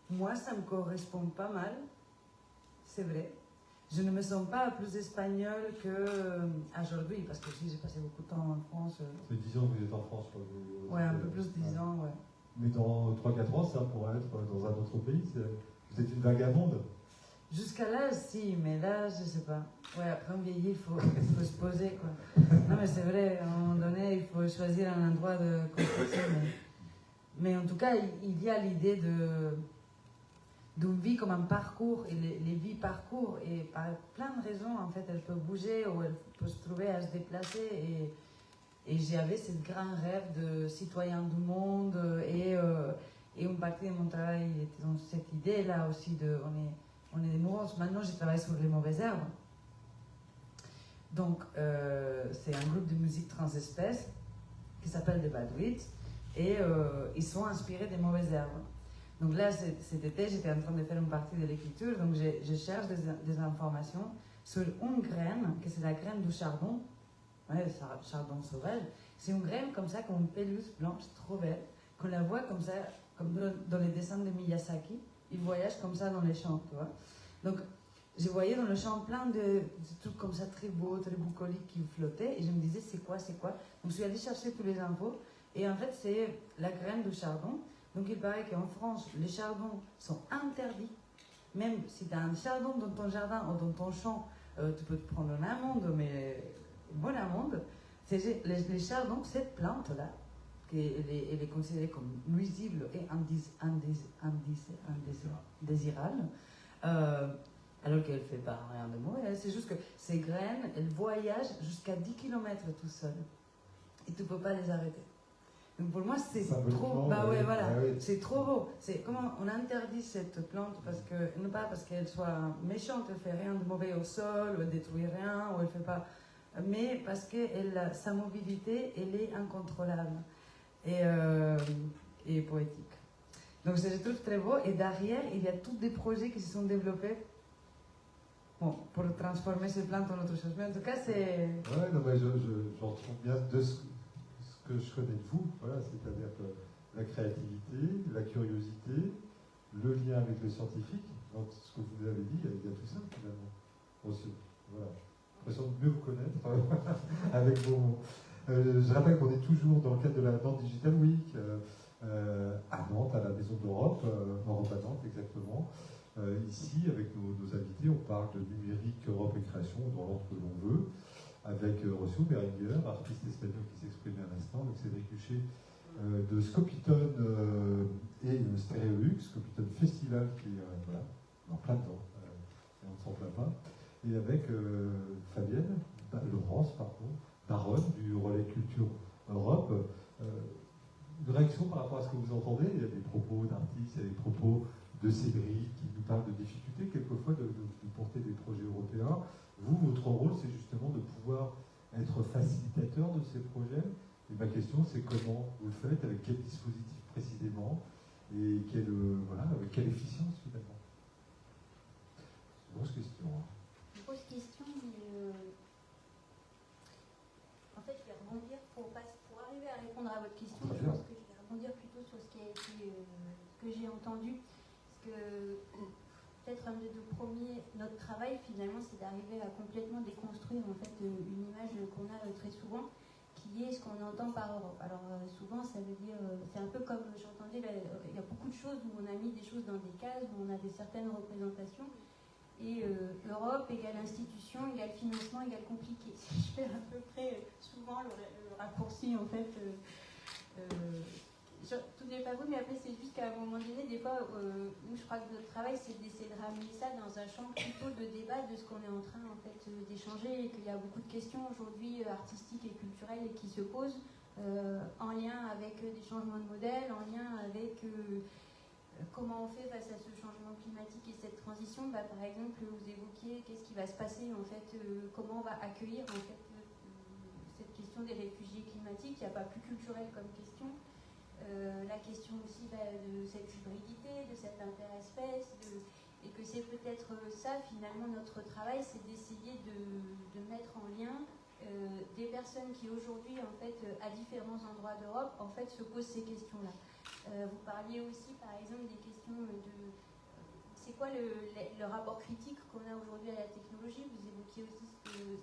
[SPEAKER 3] Moi, ça me correspond pas mal, c'est vrai. Je ne me sens pas plus espagnole qu'aujourd'hui, parce que si j'ai passé beaucoup de temps en France.
[SPEAKER 1] C'est 10 ans que vous êtes en France.
[SPEAKER 3] Ouais, un peu plus de 10 ans, ouais.
[SPEAKER 1] Mais dans 3-4 ans, ça pourrait être dans un autre pays. Vous êtes une vagabonde?
[SPEAKER 3] Jusqu'à là, si, mais là, je sais pas. Ouais, après on vieillit, il faut se poser, quoi. Non, mais c'est vrai, à un moment donné, il faut choisir un endroit de construction. Mais en tout cas, il y a l'idée d'une vie comme un parcours, et les vies parcours, et par plein de raisons, en fait, elles peuvent bouger ou elles peuvent se trouver à se déplacer. Et j'avais ce grand rêve de citoyen du monde, et une partie de mon travail était dans cette idée-là aussi de on est des mouvements. Maintenant, je travaille sur les mauvaises herbes. Donc, c'est un groupe de musique transespèce qui s'appelle The Bad Weeds, et ils sont inspirés des mauvaises herbes. Donc là, cet été, j'étais en train de faire une partie de l'écriture, donc je cherche des informations sur une graine, que c'est la graine du chardon, ouais, chardon sauvage. C'est une graine comme ça, comme une pelouse blanche, trop belle, qu'on la voit comme ça, comme dans les dessins de Miyazaki. Il voyage comme ça dans les champs, tu vois. Donc, je voyais dans le champ plein de trucs comme ça, très beaux, très bucoliques qui flottaient, et je me disais, c'est quoi? Donc, je suis allée chercher tous les infos, et en fait, c'est la graine du chardon. Donc, il paraît qu'en France, les chardons sont interdits. Même si tu as un chardon dans ton jardin ou dans ton champ, tu peux te prendre une amende, mais une bonne amende. Les chardons, cette plante-là, elle est considérée comme nuisible et indésirable, alors qu'elle ne fait pas rien de mauvais. C'est juste que ces graines, elles voyagent jusqu'à 10 km tout seules. Et tu ne peux pas les arrêter. Donc pour moi, c'est trop... Bah ouais, voilà, c'est trop beau. C'est comment on interdit cette plante, non pas parce qu'elle soit méchante, elle ne fait rien de mauvais au sol, ou elle ne détruit rien, ou elle fait pas... Mais parce que sa mobilité, elle est incontrôlable et poétique. Donc je le trouve très beau, et derrière, il y a tous des projets qui se sont développés pour transformer ces plantes en autre chose. Mais en tout cas, c'est...
[SPEAKER 1] Ouais, non, mais j'en trouve bien de ce que je connais de vous, voilà, c'est-à-dire que la créativité, la curiosité, le lien avec le scientifique, donc ce que vous avez dit, il y a tout ça finalement aussi. Voilà. J'ai l'impression de mieux vous connaître avec vos mots. Je rappelle qu'on est toujours dans le cadre de la Nantes Digital Week, à Nantes, à la Maison d'Europe, Europe à Nantes exactement. Ici, avec nos invités, on parle de numérique, Europe et création, dans l'ordre que l'on veut, avec Rocio Berenguer, artiste espagnol qui s'exprimait à l'instant, avec Cédric Huchet de Scopitone et Stéréolux, Scopitone Festival qui est voilà, en plein dedans, et on ne s'en plaint pas, et avec Fabienne, Laurence, pardon, Baronne du Relais Culture Europe. une réaction par rapport à ce que vous entendez. Il y a des propos d'artistes, il y a des propos de Cédric qui nous parle de difficultés quelquefois de porter des projets européens. Vous, votre rôle, c'est justement de pouvoir être facilitateur de ces projets. Et ma question, c'est comment vous le faites, avec quel dispositif précisément, et avec quelle efficience finalement. C'est une grosse question.
[SPEAKER 2] Une grosse question, mais en fait, je vais rebondir pour arriver à répondre à votre question. Je pense que je vais rebondir plutôt sur ce qui a été, ce que j'ai entendu, parce que peut-être un de nos premiers, notre travail finalement, c'est d'arriver à complètement déconstruire en fait une image qu'on a très souvent, qui est ce qu'on entend par Europe. Alors souvent, ça veut dire, c'est un peu comme j'entendais, il y a beaucoup de choses où on a mis des choses dans des cases, où on a certaines représentations, et Europe égale institution, égale financement, égale compliqué. Je fais à peu près souvent le raccourci en fait. Tout n'est pas vous, mais après c'est juste qu'à un moment donné, des fois, nous je crois que notre travail c'est d'essayer de ramener ça dans un champ plutôt de débat de ce qu'on est en train en fait d'échanger, et qu'il y a beaucoup de questions aujourd'hui artistiques et culturelles qui se posent en lien avec des changements de modèle, en lien avec comment on fait face à ce changement climatique et cette transition. Par exemple, vous évoquiez qu'est-ce qui va se passer en fait, comment on va accueillir en fait cette question des réfugiés climatiques. Il n'y a pas plus culturel comme question. La question aussi de cette hybridité, de cette interespèce, et que c'est peut-être ça finalement notre travail, c'est d'essayer de mettre en lien des personnes qui aujourd'hui en fait à différents endroits d'Europe en fait se posent ces questions-là. Vous parliez aussi par exemple des questions de c'est quoi le rapport critique qu'on a aujourd'hui à la technologie. Vous évoquiez aussi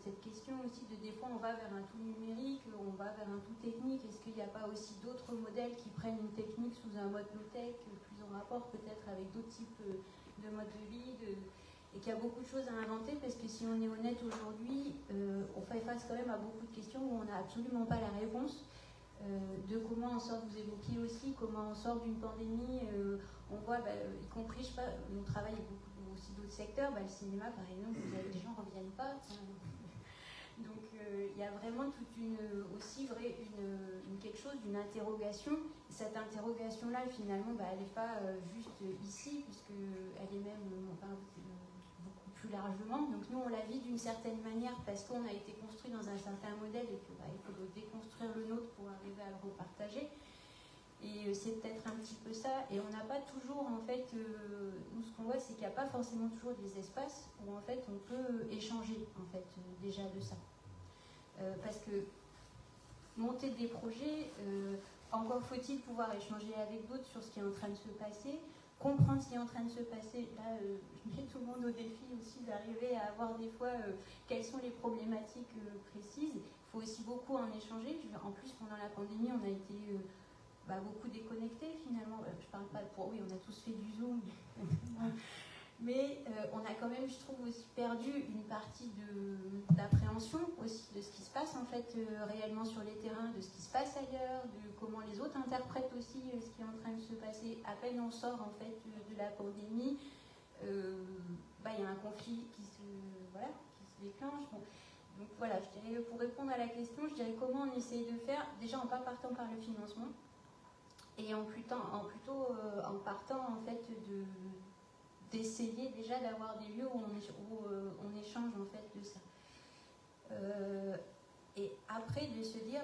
[SPEAKER 2] cette question aussi de des fois on va vers un tout numérique, on va vers un tout technique. Est-ce qu'il n'y a pas aussi d'autres modèles qui prennent une technique sous un mode low-tech, plus en rapport peut-être avec d'autres types de modes de vie, et qu'il y a beaucoup de choses à inventer, parce que si on est honnête aujourd'hui, on fait face quand même à beaucoup de questions où on n'a absolument pas la réponse. De comment on sort, vous évoquiez aussi comment on sort d'une pandémie, on voit, y compris, je sais pas, on travaille beaucoup aussi d'autres secteurs, le cinéma par exemple, les gens ne reviennent pas. Donc il y a vraiment toute quelque chose d'une interrogation. Cette interrogation-là, finalement, elle n'est pas juste ici, puisqu'elle est même beaucoup plus largement. Donc nous, on la vit d'une certaine manière parce qu'on a été construit dans un certain modèle et qu'il faut déconstruire le nôtre pour arriver à le repartager. Et c'est peut-être un petit peu ça. Et on n'a pas toujours, en fait, nous ce qu'on voit, c'est qu'il n'y a pas forcément toujours des espaces où en fait on peut échanger, en fait, déjà de ça. Parce que monter des projets, encore faut-il pouvoir échanger avec d'autres sur ce qui est en train de se passer, comprendre ce qui est en train de se passer. Là, je mets tout le monde au défi aussi d'arriver à avoir des fois quelles sont les problématiques précises. Il faut aussi beaucoup en échanger. En plus, pendant la pandémie, on a été beaucoup déconnectés finalement. Je parle pas pour... Oui, on a tous fait du Zoom. Mais on a quand même, je trouve, aussi perdu une partie d'appréhension aussi de ce qui se passe en fait réellement sur les terrains, de ce qui se passe ailleurs, de comment les autres interprètent aussi ce qui est en train de se passer. À peine on sort en fait de la pandémie, y a un conflit qui se déclenche. Bon. Donc voilà, je dirais, pour répondre à la question, je dirais comment on essaye de faire, déjà en pas partant par le financement, et en partant en fait d'essayer déjà d'avoir des lieux où on échange en fait de ça. Et après de se dire,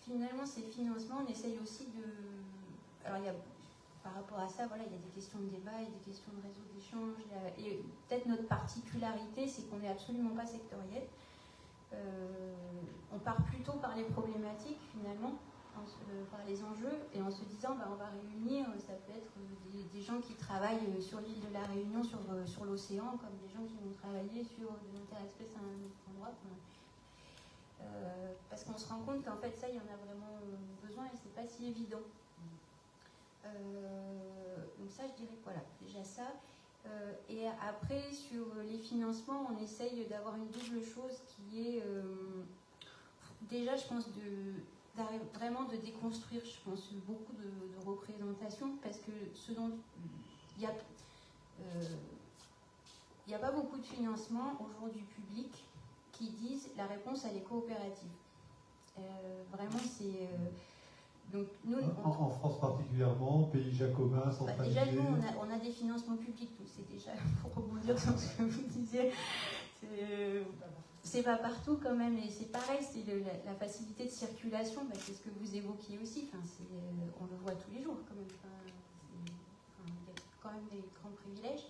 [SPEAKER 2] finalement ces financements, on essaye aussi de... Alors par rapport à ça, il y a des questions de débat, il y a des questions de réseau d'échange, et peut-être notre particularité, c'est qu'on n'est absolument pas sectoriel. On part plutôt par les problématiques finalement, par les enjeux, et en se disant on va réunir, ça peut être des gens qui travaillent sur l'île de la Réunion, sur l'océan, comme des gens qui vont travailler sur de l'interespèce à un autre endroit. Parce qu'on se rend compte qu'en fait ça, il y en a vraiment besoin et c'est pas si évident. Donc ça, je dirais que voilà, déjà ça. Et après, sur les financements, on essaye d'avoir une double chose qui est déjà, je pense, vraiment de déconstruire, je pense, beaucoup de représentations, parce que ce dont il n'y a pas beaucoup de financement aujourd'hui public qui disent la réponse elle est coopérative. Vraiment, Donc, nous,
[SPEAKER 1] en France particulièrement, pays jacobin, centralisé.
[SPEAKER 2] déjà, nous, on a des financements publics, donc c'est déjà, pour rebondir sur ce que vous disiez, c'est pas partout quand même, et c'est pareil, c'est la facilité de circulation, c'est ce que vous évoquiez aussi, on le voit tous les jours quand même, il y a quand même des grands privilèges,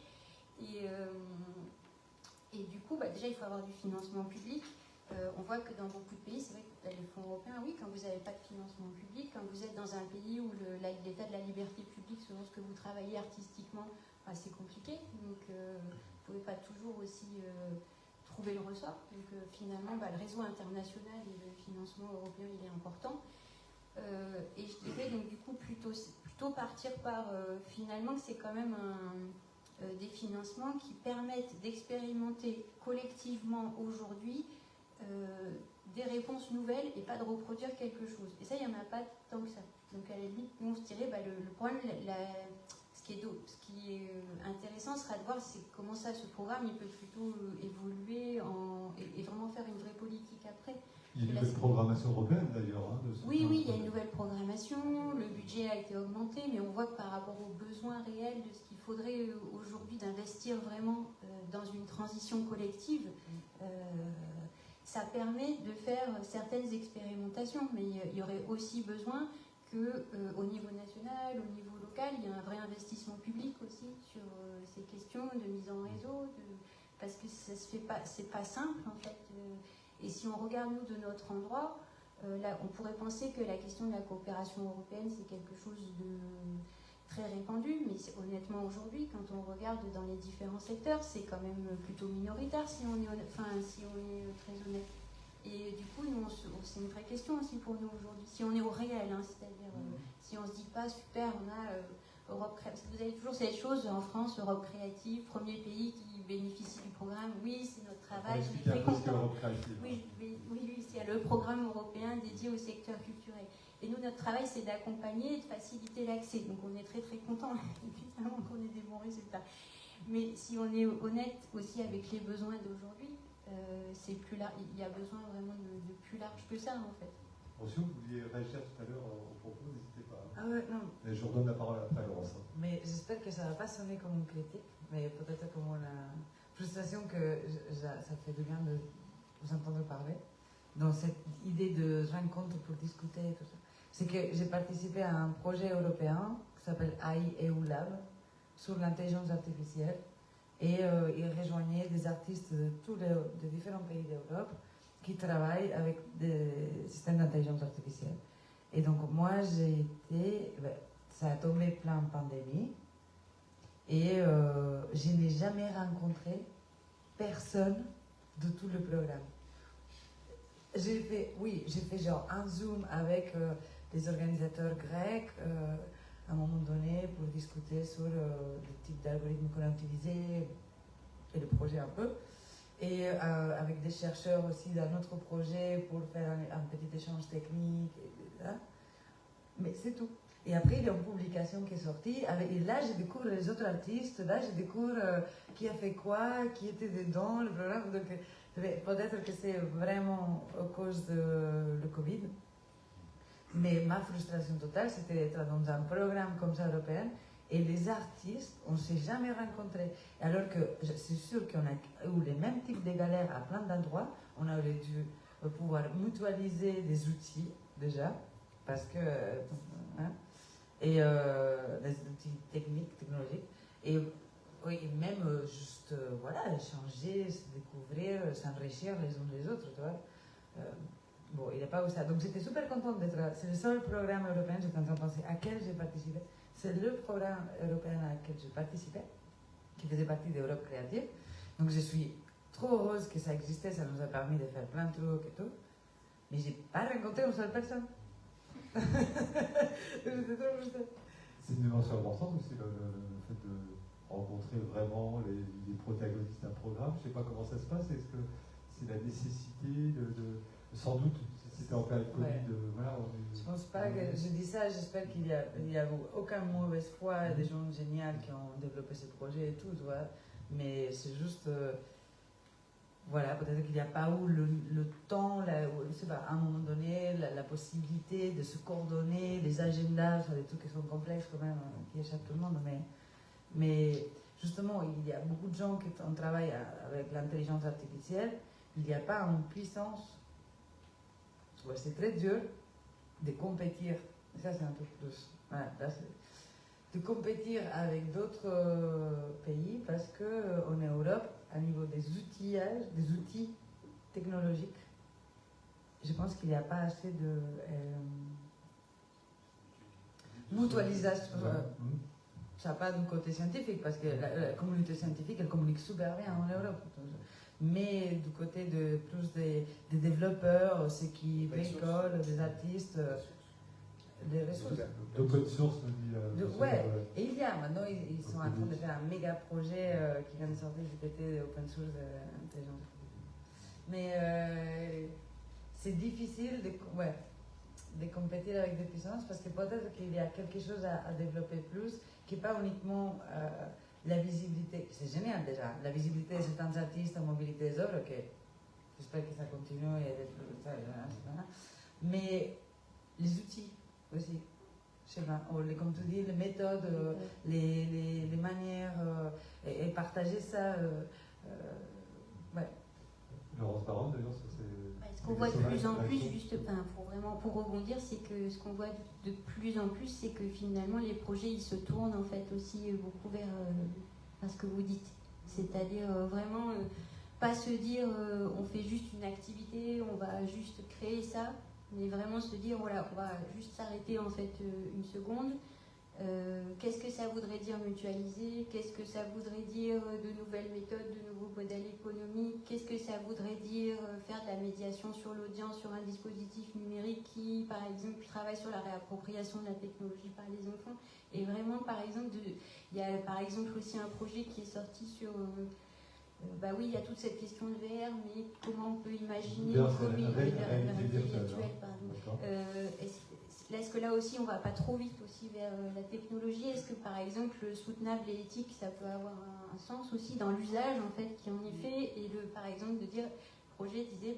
[SPEAKER 2] et du coup, déjà, il faut avoir du financement public. On voit que dans beaucoup de pays, c'est vrai que les fonds européens, oui, quand vous n'avez pas de financement public, quand vous êtes dans un pays où l'état de la liberté publique, selon ce que vous travaillez artistiquement, c'est compliqué, donc vous ne pouvez pas toujours aussi trouver le ressort. Donc finalement, le réseau international et le financement européen, il est important. Et je dirais donc du coup plutôt partir par finalement que c'est quand même des financements qui permettent d'expérimenter collectivement aujourd'hui des réponses nouvelles et pas de reproduire quelque chose. Et ça, il n'y en a pas tant que ça. Donc à la limite, nous on se dirait, le problème, ce qui est intéressant sera de voir comment ça, ce programme, il peut plutôt évoluer et vraiment faire une vraie politique après.
[SPEAKER 1] Il y a une nouvelle programmation européenne d'ailleurs.
[SPEAKER 2] Oui, il y a une nouvelle programmation, le budget a été augmenté, mais on voit que par rapport aux besoins réels de ce qu'il faudrait aujourd'hui d'investir vraiment dans une transition collective, ça permet de faire certaines expérimentations, mais il y aurait aussi besoin qu'au niveau national, au niveau local, il y ait un vrai investissement public aussi sur ces questions de mise en réseau, parce que ça se fait pas, c'est pas simple en fait. Et si on regarde nous de notre endroit, là, on pourrait penser que la question de la coopération européenne c'est quelque chose de très répandu, mais honnêtement aujourd'hui, quand on regarde dans les différents secteurs, c'est quand même plutôt minoritaire si on est très honnête. Et du coup, nous, c'est une vraie question aussi pour nous aujourd'hui. Si on est au réel, c'est-à-dire si on se dit pas super, on a Europe créative. Parce que vous avez toujours cette chose en France, Europe créative, premier pays qui bénéficie du programme. Oui, c'est notre travail. Je suis très content. Oui, c'est le programme européen dédié au secteur culturel. Et nous, notre travail, c'est d'accompagner et de faciliter l'accès. Donc, on est très, très contents, évidemment, qu'on ait des bons résultats. Mais si on est honnête aussi avec les besoins d'aujourd'hui, c'est plus large. Il y a besoin vraiment de plus large que ça, en fait.
[SPEAKER 1] Bon, si vous vouliez réagir tout à l'heure au propos, n'hésitez pas.
[SPEAKER 3] Ah ouais, non.
[SPEAKER 1] Et je redonne la parole après Laurence.
[SPEAKER 3] Mais j'espère que ça ne va pas sonner comme une critique, mais peut-être comme la frustration que ça fait du bien de vous entendre parler. Dans cette idée de rencontre pour discuter et tout ça. C'est que j'ai participé à un projet européen qui s'appelle AI EU Lab sur l'intelligence artificielle et il rejoignait des artistes de tous les différents pays d'Europe qui travaillent avec des systèmes d'intelligence artificielle. Et donc moi j'ai été, ça a tombé plein pandémie et je n'ai jamais rencontré personne de tout le programme. J'ai fait genre un Zoom avec des organisateurs grecs à un moment donné pour discuter sur le type d'algorithme qu'on a utilisé et le projet un peu. Et avec des chercheurs aussi dans notre projet pour faire un petit échange technique, etc. Mais c'est tout. Et après, il y a une publication qui est sortie. Et là, je découvre les autres artistes. Là, je découvre qui a fait quoi, qui était dedans, le programme. Donc, peut-être que c'est vraiment à cause de le Covid. Mais ma frustration totale, c'était d'être dans un programme comme ça européen. Et les artistes, on ne s'est jamais rencontrés. Alors que c'est sûr qu'on a eu les mêmes types de galères à plein d'endroits. On aurait dû pouvoir mutualiser des outils, déjà. Parce que... et des outils techniques, technologiques. Et oui, même juste, échanger, se découvrir, s'enrichir les uns les autres, tu vois. Bon, il n'est pas où ça. Donc j'étais super contente d'être là. C'est le seul programme européen, j'étais en train de penser, à quel j'ai participé. C'est le programme européen à quel j'ai participé, qui faisait partie d'Europe créative. Donc je suis trop heureuse que ça existait, ça nous a permis de faire plein de trucs et tout. Mais je n'ai pas rencontré une seule personne. J'étais trop frustrée.
[SPEAKER 1] C'est une dimension importante aussi, le fait de rencontrer vraiment les protagonistes d'un programme. Je ne sais pas comment ça se passe. Est-ce que c'est la nécessité sans doute, c'était en période Covid,
[SPEAKER 3] Je pense pas que je dis ça, j'espère qu'il n'y a aucun mauvaise foi, des gens géniaux qui ont développé ce projet et tout, tu vois. Mais c'est juste, voilà, peut-être qu'il n'y a pas eu le temps, je sais pas, à un moment donné, la possibilité de se coordonner, les agendas, des trucs qui sont complexes quand même, qui échappent tout le monde, mais justement, il y a beaucoup de gens qui travaillent avec l'intelligence artificielle, il n'y a pas une puissance, ouais, c'est très dur de compétir, ça c'est un peu plus, voilà, de compétir avec d'autres pays parce qu'en Europe, à niveau des outillages, des outils technologiques, je pense qu'il n'y a pas assez de mutualisation. Ça n'a pas du côté scientifique, parce que la communauté scientifique, elle communique super bien en Europe. Mais du côté de plus des développeurs, ceux qui bricolent, des artistes, des ressources.
[SPEAKER 1] D'open source,
[SPEAKER 3] ouais, et il y a maintenant, ils sont en train de faire un méga projet qui vient de sortir cet été d'open source intelligence artificielle. Mais c'est difficile de compétir avec des puissances parce que peut-être qu'il y a quelque chose à développer plus qui n'est pas uniquement la visibilité. C'est génial déjà, la visibilité de certains artistes, la mobilité des œuvres, ok, j'espère que ça continue et etc. Mais les outils aussi, je sais pas, comme tu dis, les méthodes, les manières, et partager ça. Ouais.
[SPEAKER 1] Laurence Baron, d'ailleurs, ça c'est.
[SPEAKER 2] Ce qu'on voit de plus en plus, juste pour rebondir, c'est que ce qu'on voit de plus en plus, c'est que finalement les projets ils se tournent en fait aussi beaucoup vers ce que vous dites. C'est-à-dire vraiment pas se dire on fait juste une activité, on va juste créer ça, mais vraiment se dire voilà, on va juste s'arrêter en fait une seconde. Qu'est-ce que ça voudrait dire mutualiser? Qu'est-ce que ça voudrait dire de nouvelles méthodes, de nouveaux modèles économiques? Qu'est-ce que ça voudrait dire faire de la médiation sur l'audience, sur un dispositif numérique qui, par exemple, travaille sur la réappropriation de la technologie par les enfants? Et vraiment, par exemple, il y a par exemple aussi un projet qui est sorti sur... oui, il y a toute cette question de VR, mais comment on peut imaginer la réalité virtuelle, pardon. Est-ce que là aussi on va pas trop vite aussi vers la technologie? Est-ce que par exemple le soutenable et éthique ça peut avoir un sens aussi dans l'usage en fait qui en est fait, et par exemple de dire, le projet disait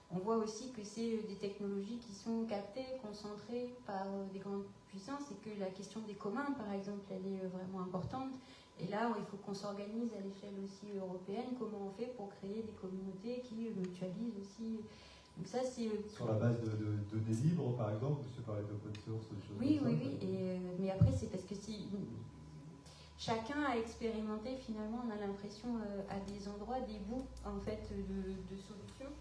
[SPEAKER 2] on voit aussi que c'est des technologies qui sont captées, concentrées par des grandes puissances, et que la question des communs par exemple elle est vraiment importante. Et là, il faut qu'on s'organise à l'échelle aussi européenne, comment on fait pour créer des communautés qui mutualisent aussi. Donc ça, c'est...
[SPEAKER 1] Sur la base de données libres, par exemple, monsieur parlait d'open source, des choses
[SPEAKER 2] oui,
[SPEAKER 1] comme ça.
[SPEAKER 2] Oui. Mais après, c'est parce que si chacun a expérimenté, finalement, on a l'impression à des endroits, des bouts, en fait, de solutions.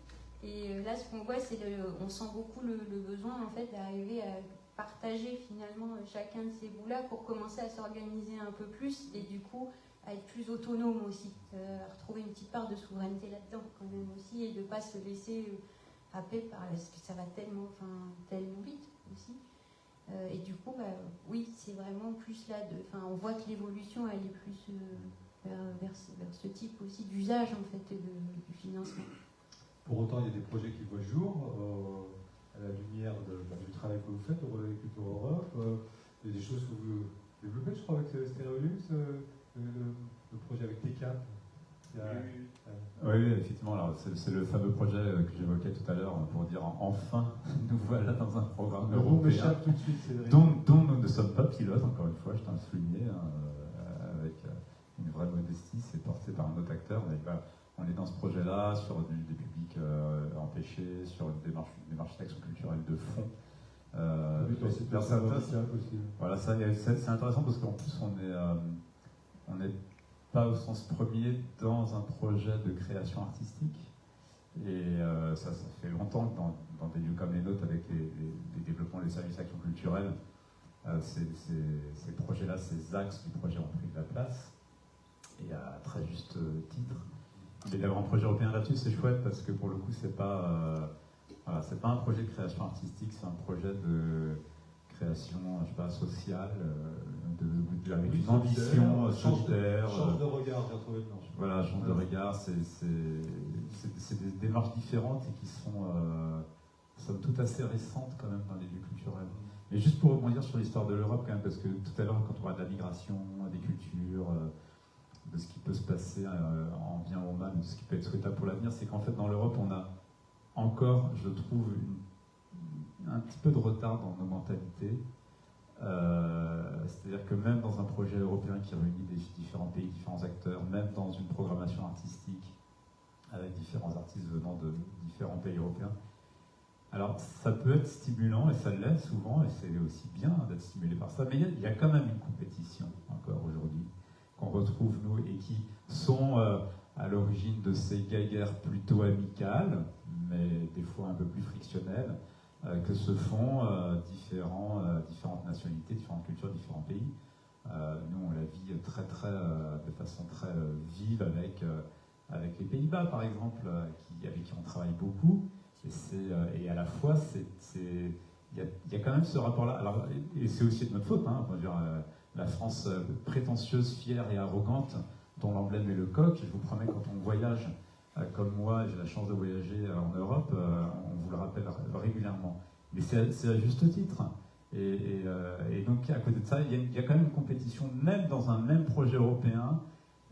[SPEAKER 2] Et là, ce qu'on voit, c'est on sent beaucoup le besoin, en fait, d'arriver à partager, finalement, chacun de ces bouts-là pour commencer à s'organiser un peu plus et, du coup, à être plus autonome aussi, à retrouver une petite part de souveraineté là-dedans, quand même, aussi, et de ne pas se laisser... happer par ce que ça va tellement vite aussi. Et du coup, oui, c'est vraiment plus là, on voit que l'évolution, elle est plus vers ce type aussi d'usage, en fait, du financement.
[SPEAKER 1] Pour autant, il y a des projets qui voient le jour, à la lumière du travail que vous faites au Relais Culture Europe. Il y a des choses que vous développez, je crois, avec Stereolux, le projet avec TCAP.
[SPEAKER 4] Oui, effectivement. Alors, c'est le fameux projet que j'évoquais tout à l'heure pour dire enfin, nous voilà dans un programme européen
[SPEAKER 1] tout de suite, Cédric.
[SPEAKER 4] dont nous ne sommes pas pilotes, encore une fois, je tiens à le souligner, avec une vraie modestie, c'est porté par un autre acteur. Mais, on est dans ce projet-là sur des publics empêchés, sur une démarche d'action culturelle de fond. Voilà, c'est intéressant parce qu'en plus on est pas au sens premier dans un projet de création artistique, et ça fait longtemps que dans des lieux comme les nôtres, avec les développements des services d'action culturelle, ces projets-là, ces axes du projet ont pris de la place, et à très juste titre. Mais d'avoir un projet européen là-dessus, c'est chouette parce que pour le coup, c'est pas un projet de création artistique, c'est un projet de création, je sais pas, sociale, avec une ambition solidaire.
[SPEAKER 1] Change de regard, j'ai retrouvé le nom.
[SPEAKER 4] Voilà, change de regard, c'est des démarches différentes et qui sont somme toute assez récentes quand même dans les lieux culturels. Mais juste pour rebondir sur l'histoire de l'Europe quand même, parce que tout à l'heure, quand on parle de la migration, des cultures, de ce qui peut se passer en bien ou en mal, de ce qui peut être souhaitable pour l'avenir, c'est qu'en fait dans l'Europe on a encore, je trouve, un petit peu de retard dans nos mentalités. C'est-à-dire que même dans un projet européen qui réunit des différents pays, différents acteurs, même dans une programmation artistique avec différents artistes venant de différents pays européens, alors ça peut être stimulant, et ça l'est souvent, et c'est aussi bien d'être stimulé par ça, mais il y a quand même une compétition encore aujourd'hui qu'on retrouve nous, et qui sont à l'origine de ces guerres plutôt amicales, mais des fois un peu plus frictionnelles, que se font différentes nationalités, différentes cultures, différents pays. Nous, on la vit de façon très vive avec les Pays-Bas, par exemple, avec qui on travaille beaucoup. Et à la fois, il y a quand même ce rapport-là. Alors, et c'est aussi de notre faute, hein, on va dire, la France prétentieuse, fière et arrogante, dont l'emblème est le coq. Je vous promets, quand on voyage, comme moi, j'ai la chance de voyager en Europe, on vous le rappelle régulièrement. Mais c'est à juste titre. Et donc, à côté de ça, il y a quand même une compétition, même dans un même projet européen.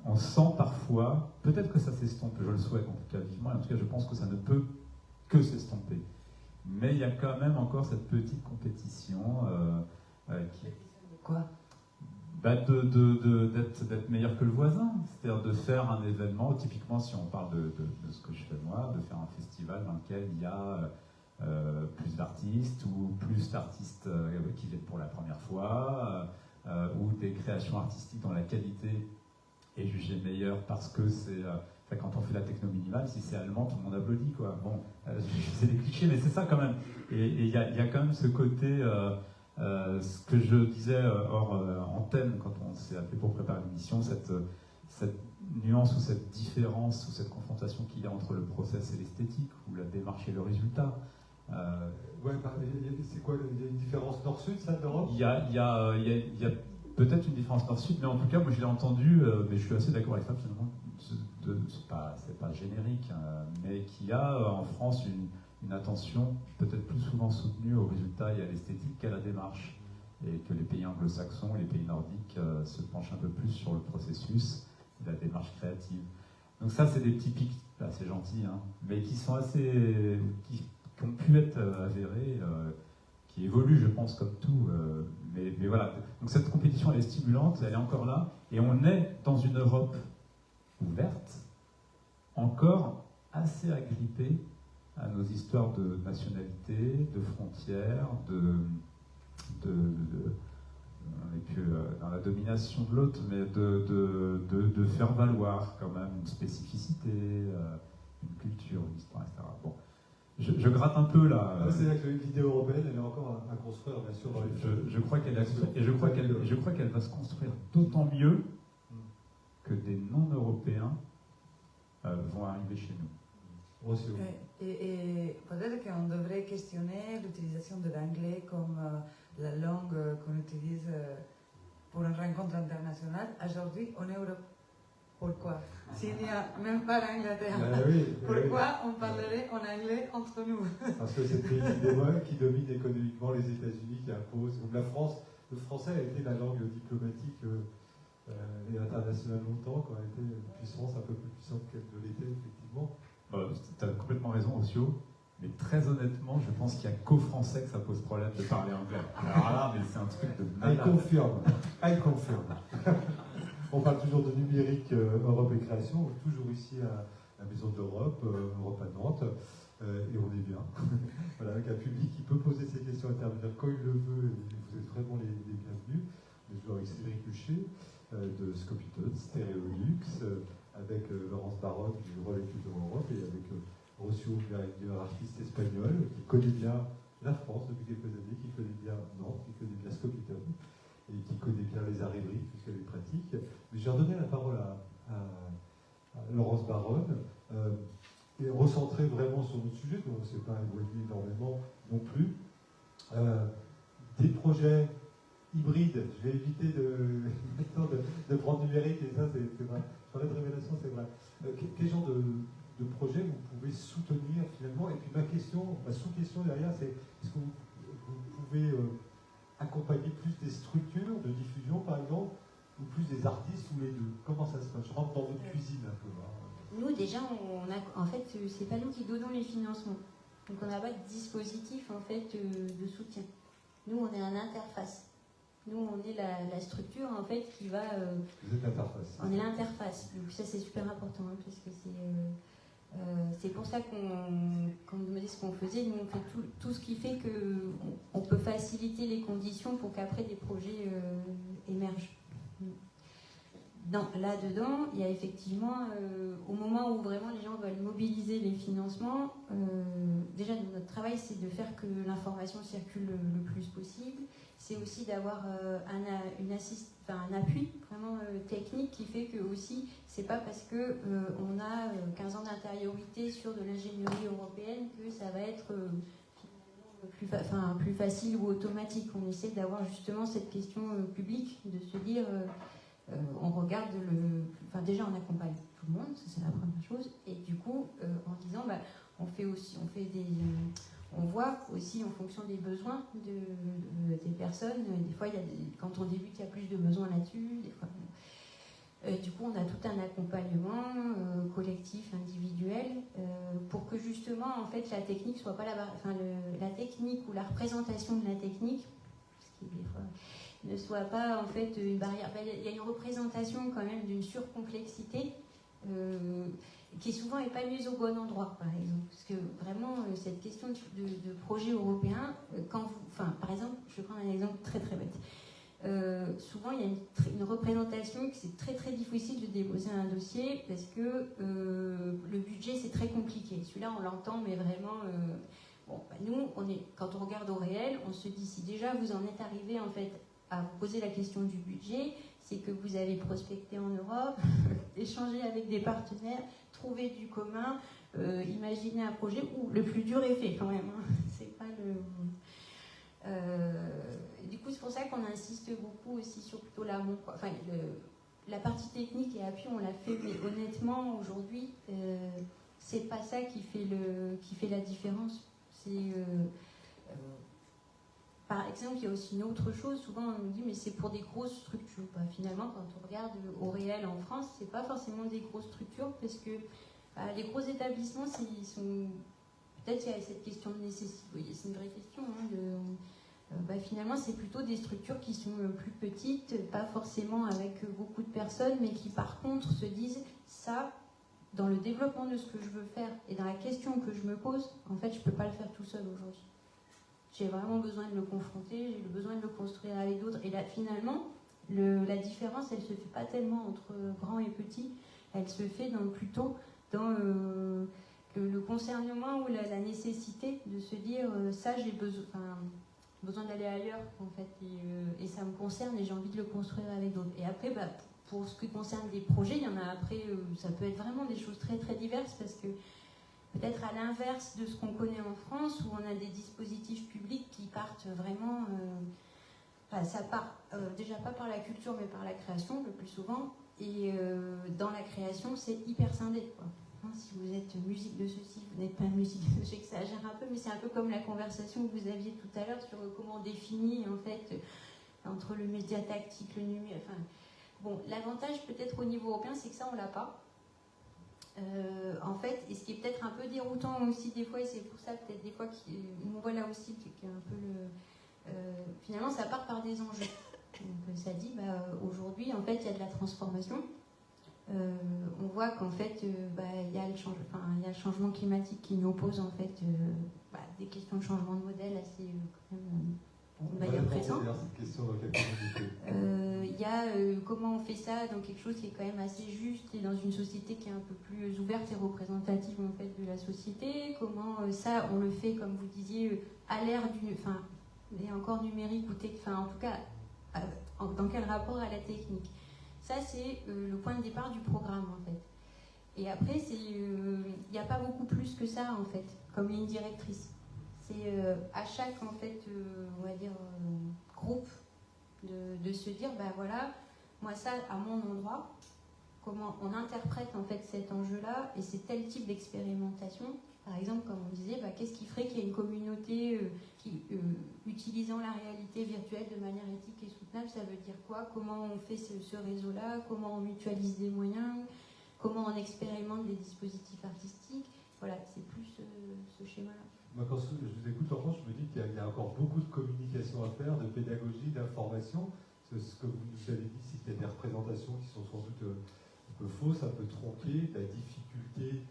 [SPEAKER 4] On sent parfois, peut-être que ça s'estompe, je le souhaite en tout cas vivement, et en tout cas je pense que ça ne peut que s'estomper. Mais il y a quand même encore cette petite compétition qui...
[SPEAKER 3] Quoi?
[SPEAKER 4] D'être meilleur que le voisin, c'est-à-dire de faire un événement, typiquement si on parle de ce que je fais moi, de faire un festival dans lequel il y a plus d'artistes ou plus d'artistes qui viennent pour la première fois, ou des créations artistiques dont la qualité est jugée meilleure parce que c'est... quand on fait la techno minimale, si c'est allemand, tout le monde applaudit, quoi. Bon, c'est des clichés, mais c'est ça quand même. Et il y a quand même ce côté... ce que je disais hors antenne quand on s'est appelé pour préparer l'émission, cette nuance ou cette différence ou cette confrontation qu'il y a entre le process et l'esthétique, ou la démarche et le résultat.
[SPEAKER 1] Ouais, c'est quoi, il y a une différence nord-sud, ça, d'Europe?
[SPEAKER 4] Il y a peut-être une différence nord-sud, mais en tout cas, moi je l'ai entendu, mais je suis assez d'accord avec ça, finalement, c'est pas générique, mais qu'il y a en France une attention peut-être plus souvent soutenue au résultat et à l'esthétique qu'à la démarche. Et que les pays anglo-saxons, les pays nordiques se penchent un peu plus sur le processus et la démarche créative. Donc ça, c'est des petits pics, assez gentils, hein, mais qui sont qui ont pu être avérés, qui évoluent, je pense, comme tout. Mais voilà. Donc cette compétition, elle est stimulante, elle est encore là, et on est dans une Europe ouverte, encore assez agrippée à nos histoires de nationalité, de frontières, on n'est plus dans la domination de l'autre, mais de faire valoir quand même une spécificité, une culture, une histoire, etc. Bon, je gratte un peu là.
[SPEAKER 1] C'est-à-dire que l'idée européenne, elle est encore à construire, bien sûr. Dans
[SPEAKER 4] je crois qu'elle est, et je crois qu'elle va se construire d'autant mieux que des non-européens vont arriver chez nous.
[SPEAKER 3] Et peut-être qu'on devrait questionner l'utilisation de l'anglais comme la langue qu'on utilise pour une rencontre internationale aujourd'hui en Europe. Pourquoi? S'il n'y a même pas l'Angleterre, pourquoi on parlerait en anglais entre nous?
[SPEAKER 1] Parce que c'est le pays qui domine économiquement les États-Unis, qui impose. Donc la France, le français a été la langue diplomatique et internationale longtemps, qui a été une puissance un peu plus puissante qu'elle ne l'était, effectivement.
[SPEAKER 4] Tu as complètement raison, Ossio, mais très honnêtement, je pense qu'il n'y a qu'aux Français que ça pose problème de parler anglais. Alors là, mais c'est un truc de malade.
[SPEAKER 1] I confirm. On parle toujours de numérique, Europe et création, toujours ici à la Maison de l'Europe, Europe à Nantes, et on est bien. Voilà, avec un public qui peut poser ses questions, intervenir quand il le veut, et vous êtes vraiment les bienvenus. On est toujours avec Cédric Huchet de Scopitone, Stéréolux, avec Laurence Baronne du Relais Culture Europe, et avec Rocio Berenguer, artiste espagnol, qui connaît bien la France depuis quelques années, qui connaît bien Nantes, qui connaît bien Scopitone, et qui connaît bien les arts hybrides, puisqu'elle est pratique. Mais j'ai redonné la parole à Laurence Baronne, et recentrer vraiment sur notre sujet, dont on ne s'est pas éloigné énormément non plus. Des projets hybrides, je vais éviter de prendre numérique, et ça c'est vrai. Sur la révélation, c'est vrai. Quel genre de projet vous pouvez soutenir finalement? Et puis ma sous-question derrière, c'est est-ce que vous pouvez accompagner plus des structures de diffusion, par exemple, ou plus des artistes ou les deux? Comment ça se passe? Je rentre dans votre cuisine un peu. Hein.
[SPEAKER 2] Nous, déjà, en fait, c'est pas nous qui donnons les financements. Donc, on n'a pas de dispositif en fait, de soutien. Nous, on est un interface. Nous, on est la structure en fait qui va.
[SPEAKER 1] Vous êtes l'interface.
[SPEAKER 2] On est l'interface. Donc, ça, c'est super important hein, parce que c'est pour ça quand vous me dites ce qu'on faisait, nous, on fait tout ce qui fait qu'on peut faciliter les conditions pour qu'après des projets émergent. Là-dedans, il y a effectivement, au moment où vraiment les gens veulent mobiliser les financements, déjà notre travail c'est de faire que l'information circule le plus possible. C'est aussi d'avoir un appui vraiment technique qui fait que aussi, c'est pas parce que on a 15 ans d'intériorité sur de l'ingénierie européenne que ça va être plus facile ou automatique. On essaie d'avoir justement cette question publique, de se dire... on regarde déjà on accompagne tout le monde, ça c'est la première chose, et du coup en disant on voit aussi en fonction des besoins des personnes. Des fois quand on débute il y a plus de besoins là-dessus, des fois du coup on a tout un accompagnement collectif, individuel, pour que justement en fait la technique soit pas la technique ou la représentation de la technique, parce qu'il des fois ne soit pas en fait une barrière. Il y a une représentation quand même d'une surcomplexité qui souvent n'est pas mise au bon endroit, par exemple. Parce que vraiment, cette question de projet européen, par exemple, je vais prendre un exemple très très bête. Souvent, il y a une représentation que c'est très très difficile de déposer un dossier parce que le budget c'est très compliqué. Celui-là, on l'entend, mais vraiment... nous, quand on regarde au réel, on se dit si déjà vous en êtes arrivé en fait à vous poser la question du budget, c'est que vous avez prospecté en Europe, échangé avec des partenaires, trouvé du commun, imaginé un projet où le plus dur est fait quand même. Hein. C'est pas du coup, c'est pour ça qu'on insiste beaucoup aussi sur plutôt l'amont. La partie technique et appui, on l'a fait, mais honnêtement, aujourd'hui, c'est pas ça qui fait la différence. Par exemple, il y a aussi une autre chose, souvent on nous dit mais c'est pour des grosses structures. Finalement, quand on regarde au réel en France, c'est pas forcément des grosses structures parce que les gros établissements, peut-être il y a cette question de nécessité, oui, c'est une vraie question. Finalement, c'est plutôt des structures qui sont plus petites, pas forcément avec beaucoup de personnes, mais qui par contre se disent ça, dans le développement de ce que je veux faire et dans la question que je me pose, en fait, je peux pas le faire tout seul aujourd'hui. J'ai vraiment besoin de le confronter, j'ai besoin de le construire avec d'autres. Et là, finalement, la différence, elle ne se fait pas tellement entre grand et petit, elle se fait plutôt dans le concernement ou la nécessité de se dire ça, j'ai besoin d'aller ailleurs, en fait, et ça me concerne et j'ai envie de le construire avec d'autres. Et après, pour ce qui concerne des projets, il y en a après, ça peut être vraiment des choses très très diverses parce que peut-être à l'inverse de ce qu'on connaît en France, où on a des dispositifs publics qui partent vraiment... ça part déjà pas par la culture, mais par la création, le plus souvent. Et dans la création, c'est hyper scindé, quoi. Si vous êtes musique de ceci, vous n'êtes pas musique de ceci, ça exagère un peu, mais c'est un peu comme la conversation que vous aviez tout à l'heure sur comment on définit, en fait, entre le média tactique, le numérique... l'avantage, peut-être au niveau européen, c'est que ça, on l'a pas. En fait, et ce qui est peut-être un peu déroutant aussi des fois, et c'est pour ça peut-être des fois qu'on voit là aussi qui est un peu finalement ça part par des enjeux. Donc ça dit aujourd'hui en fait il y a de la transformation. On voit qu'en fait il y a le changement climatique qui nous pose en fait des questions de changement de modèle assez quand même de manière pressante. Il y a comment on fait ça dans quelque chose qui est quand même assez juste et dans une société qui est un peu plus ouverte et représentative en fait de la société. Comment ça on le fait comme vous disiez à l'ère et encore numérique ou en tout cas dans quel rapport à la technique. Ça c'est le point de départ du programme en fait. Et après il n'y a pas beaucoup plus que ça en fait comme ligne directrice. C'est à chaque en fait on va dire groupe de se dire moi ça à mon endroit comment on interprète en fait cet enjeu là et c'est tel type d'expérimentation Par exemple, comme on disait, qu'est-ce qui ferait qu'il y ait une communauté qui, utilisant la réalité virtuelle de manière éthique et soutenable, ça veut dire quoi? Comment on fait ce réseau-là? Comment on mutualise des moyens? Comment on expérimente des dispositifs artistiques? Voilà, c'est plus ce schéma-là.
[SPEAKER 1] Moi, quand je vous écoute, Laurent, je me dis qu'il y a encore beaucoup de communication à faire, de pédagogie, d'information. Ce que vous nous avez dit, c'est qu'il y a des représentations qui sont sans doute un peu fausses, un peu tronquées, la difficulté.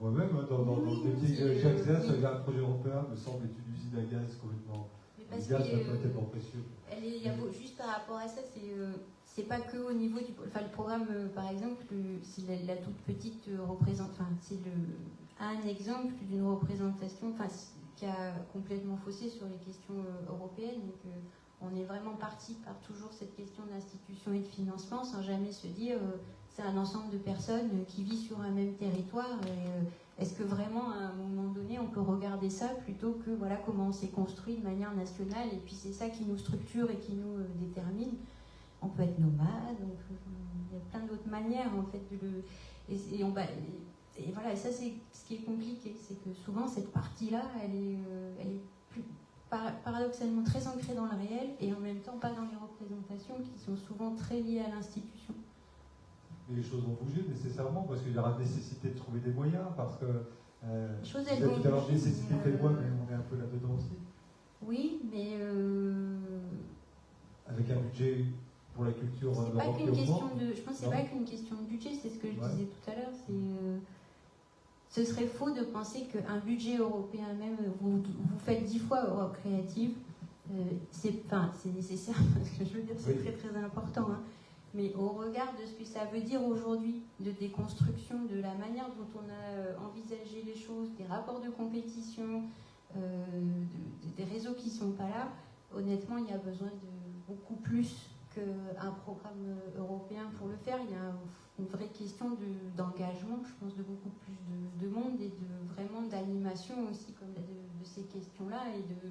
[SPEAKER 1] Moi-même, dans le métier que j'exerce, il y a un projet européen, me semble, est une usine à gaz complètement.
[SPEAKER 2] Mais parce
[SPEAKER 1] le gaz
[SPEAKER 2] que,
[SPEAKER 1] n'est pas tellement précieux.
[SPEAKER 2] Juste par rapport à ça, c'est pas que au niveau du. Enfin, le programme, par exemple, c'est la toute petite représentation. Enfin, c'est un exemple d'une représentation qui a complètement faussé sur les questions européennes. Donc, on est vraiment parti par toujours cette question d'institution et de financement sans jamais se dire c'est un ensemble de personnes qui vivent sur un même territoire. Et, est-ce que vraiment, à un moment donné, on peut regarder ça plutôt que voilà comment on s'est construit de manière nationale et puis c'est ça qui nous structure et qui nous détermine. On peut être nomade, il y a plein d'autres manières en fait de le. Et voilà, et ça c'est ce qui est compliqué, c'est que souvent cette partie-là, elle est plus paradoxalement très ancrée dans le réel et en même temps pas dans les représentations qui sont souvent très liées à l'institution.
[SPEAKER 1] Mais les choses vont bouger nécessairement parce qu'il y aura nécessité de trouver des moyens parce que
[SPEAKER 2] les choses,
[SPEAKER 1] vous avez tout à l'heure nécessité fait loin, mais on est un peu là-dedans aussi.
[SPEAKER 2] Oui, mais
[SPEAKER 1] avec un budget pour la culture
[SPEAKER 2] c'est pas qu'une question de. Je pense que c'est pas qu'une question de budget, c'est ce que je disais tout à l'heure. Ce serait faux de penser qu'un budget européen même, vous faites 10 fois Europe créative, c'est nécessaire, parce que je veux dire, c'est très très important. Hein. Mais au regard de ce que ça veut dire aujourd'hui, de déconstruction, de la manière dont on a envisagé les choses, des rapports de compétition, des réseaux qui ne sont pas là, honnêtement, il y a besoin de beaucoup plus qu'un programme européen pour le faire. Il y a une vraie question d'engagement, je pense, de beaucoup plus de monde et vraiment d'animation aussi comme de ces questions-là et de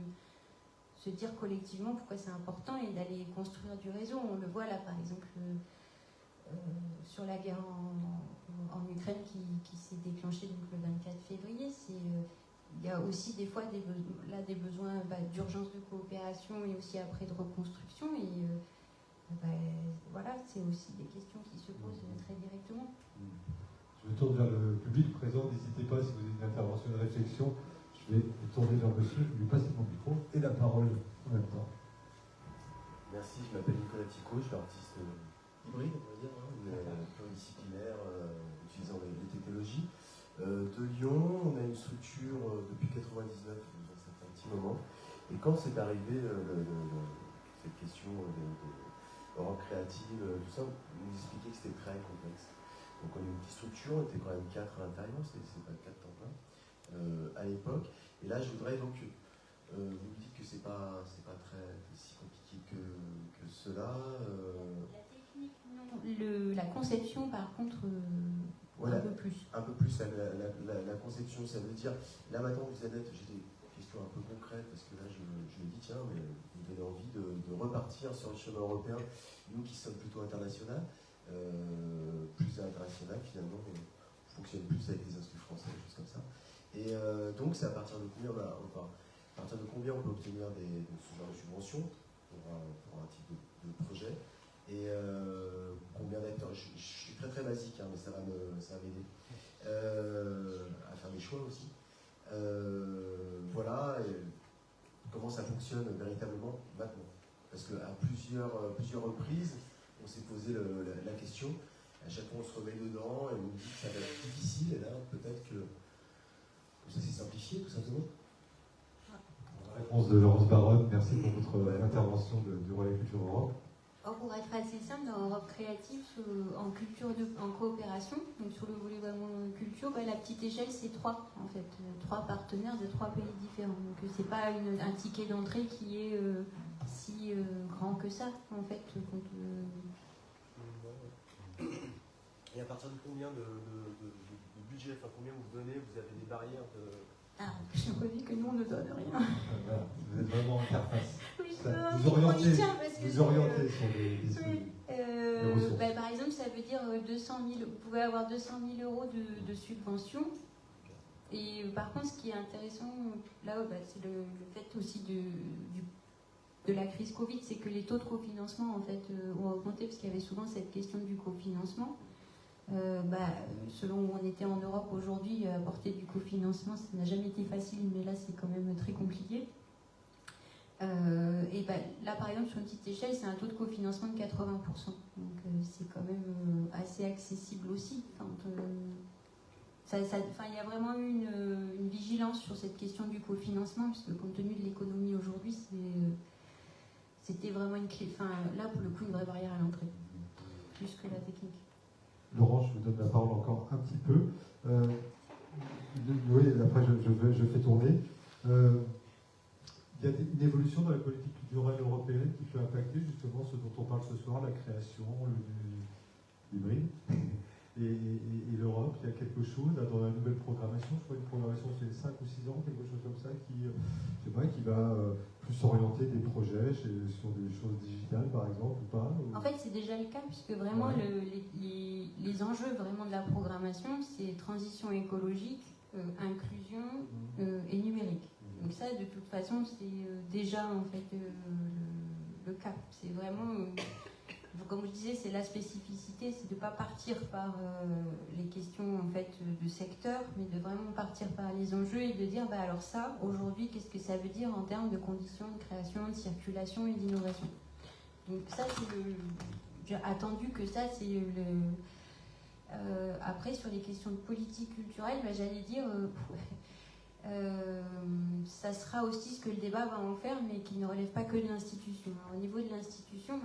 [SPEAKER 2] se dire collectivement pourquoi c'est important et d'aller construire du réseau. On le voit là, par exemple, sur la guerre en Ukraine qui s'est déclenchée donc, le 24 février. Il y a aussi des fois des besoins d'urgence de coopération et aussi après de reconstruction. Et voilà, c'est aussi des questions qui se posent très directement.
[SPEAKER 1] Je me tourne vers le public présent. N'hésitez pas, si vous avez une intervention, une réflexion, je vais me tourner vers monsieur, lui passer mon micro et la parole en même temps.
[SPEAKER 6] Merci, je m'appelle Nicolas Ticot, je suis artiste hybride, on va dire, pluridisciplinaire, utilisant les technologies. De Lyon, on a une structure depuis 99, ça fait un petit moment. Et quand c'est arrivé, cette question d'Europe créative, tout ça, on nous expliquait que c'était très complexe. Donc on a une petite structure, on était quand même 4 à l'intérieur, c'est pas 4 temps plein à l'époque. Et là, je voudrais donc, vous me dites que c'est pas très si compliqué que cela.
[SPEAKER 2] La technique, non. La conception, par contre,
[SPEAKER 6] voilà,
[SPEAKER 2] un peu plus.
[SPEAKER 6] Un peu plus, la conception, ça veut dire, là maintenant, vous êtes, j'ai des questions un peu concrètes, parce que là, je me dis, tiens, mais vous me donnez envie de repartir sur le chemin européen, nous qui sommes plutôt international, plus international finalement, on fonctionne plus avec les instituts français, des choses comme ça. Et donc, c'est à partir de combien on peut obtenir ce genre de subventions pour un type de projet, et combien d'acteurs. Je suis très très basique, hein, mais ça va m'aider à faire mes choix aussi. Voilà, et comment ça fonctionne véritablement maintenant. Parce qu'à plusieurs reprises, on s'est posé la question, à chaque fois on se remet dedans et on nous dit que ça va être difficile, et là peut-être que ça s'est simplifié tout simplement.
[SPEAKER 1] Réponse de Laurence Baronne, merci pour votre intervention du Relais Culture Europe.
[SPEAKER 2] Pour être assez simple, dans Europe Créative, en coopération, donc sur le volet vraiment culture, la petite échelle c'est 3 en fait, 3 partenaires de 3 pays différents. Donc c'est pas un ticket d'entrée qui est si grand que ça en fait.
[SPEAKER 6] Et à partir de combien de budget, enfin combien vous donnez, vous avez des barrières de...
[SPEAKER 2] Je redis que nous on ne donne rien.
[SPEAKER 1] Voilà, vous êtes vraiment en interface.
[SPEAKER 2] Oui,
[SPEAKER 1] vous orientez
[SPEAKER 2] sur des
[SPEAKER 1] oui.
[SPEAKER 2] Par exemple, ça veut dire 200 000, vous pouvez avoir 200 000 euros de subvention. Et par contre, ce qui est intéressant, là, c'est le fait aussi de la crise Covid, c'est que les taux de cofinancement en fait, ont augmenté, parce qu'il y avait souvent cette question du cofinancement. Selon où on était en Europe aujourd'hui, apporter du cofinancement, ça n'a jamais été facile, mais là, c'est quand même très compliqué. Là, par exemple, sur une petite échelle, c'est un taux de cofinancement de 80%. Donc, c'est quand même assez accessible aussi. Il y a vraiment eu une vigilance sur cette question du cofinancement, puisque compte tenu de l'économie aujourd'hui, c'était vraiment une clé. Là, pour le coup, une vraie barrière à l'entrée, plus que la technique.
[SPEAKER 1] Laurent, je vous donne la parole encore un petit peu. Oui, après, je fais tourner. Il y a une évolution dans la politique culturelle européenne qui peut impacter justement ce dont on parle ce soir, la création, l'hybride. Et l'Europe, il y a quelque chose là, dans la nouvelle programmation, je crois une programmation c'est 5 ou 6 ans, quelque chose comme ça, qui va plus s'orienter des projets sur des choses digitales par exemple ou pas ou...
[SPEAKER 2] En fait, c'est déjà le cas, puisque vraiment les enjeux vraiment de la programmation, c'est transition écologique, inclusion et numérique. Donc ça, de toute façon, c'est déjà en fait le cas. C'est vraiment... Comme je disais, c'est la spécificité, c'est de ne pas partir par les questions en fait, de secteur, mais de vraiment partir par les enjeux et de dire, alors ça, aujourd'hui, qu'est-ce que ça veut dire en termes de conditions de création, de circulation et d'innovation. Donc ça, j'ai attendu que ça, c'est après, sur les questions de politique culturelle, j'allais dire... ça sera aussi ce que le débat va en faire, mais qui ne relève pas que de l'institution. Au niveau de l'institution,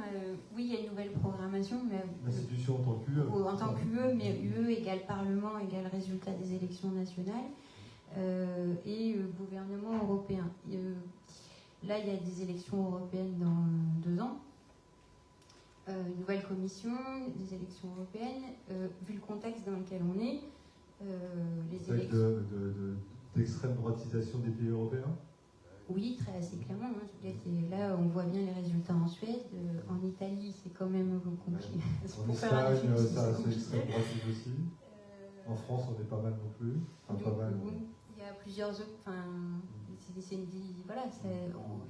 [SPEAKER 2] oui, il y a une nouvelle programmation.
[SPEAKER 1] L'institution en tant qu'UE.
[SPEAKER 2] En tant qu'UE, mais UE égale Parlement égale résultat des élections nationales et gouvernement européen. Là, il y a des élections européennes dans 2 ans. Une nouvelle commission, des élections européennes. Vu le contexte dans lequel on est, les élections...
[SPEAKER 1] d'extrême droitisation des pays européens?
[SPEAKER 2] Oui, assez clairement. Là, on voit bien les résultats en Suède. En Italie, c'est quand même compliqué.
[SPEAKER 1] En Espagne, c'est extrême droitiste aussi. En France, on est pas mal non plus.
[SPEAKER 2] Il y a plusieurs autres...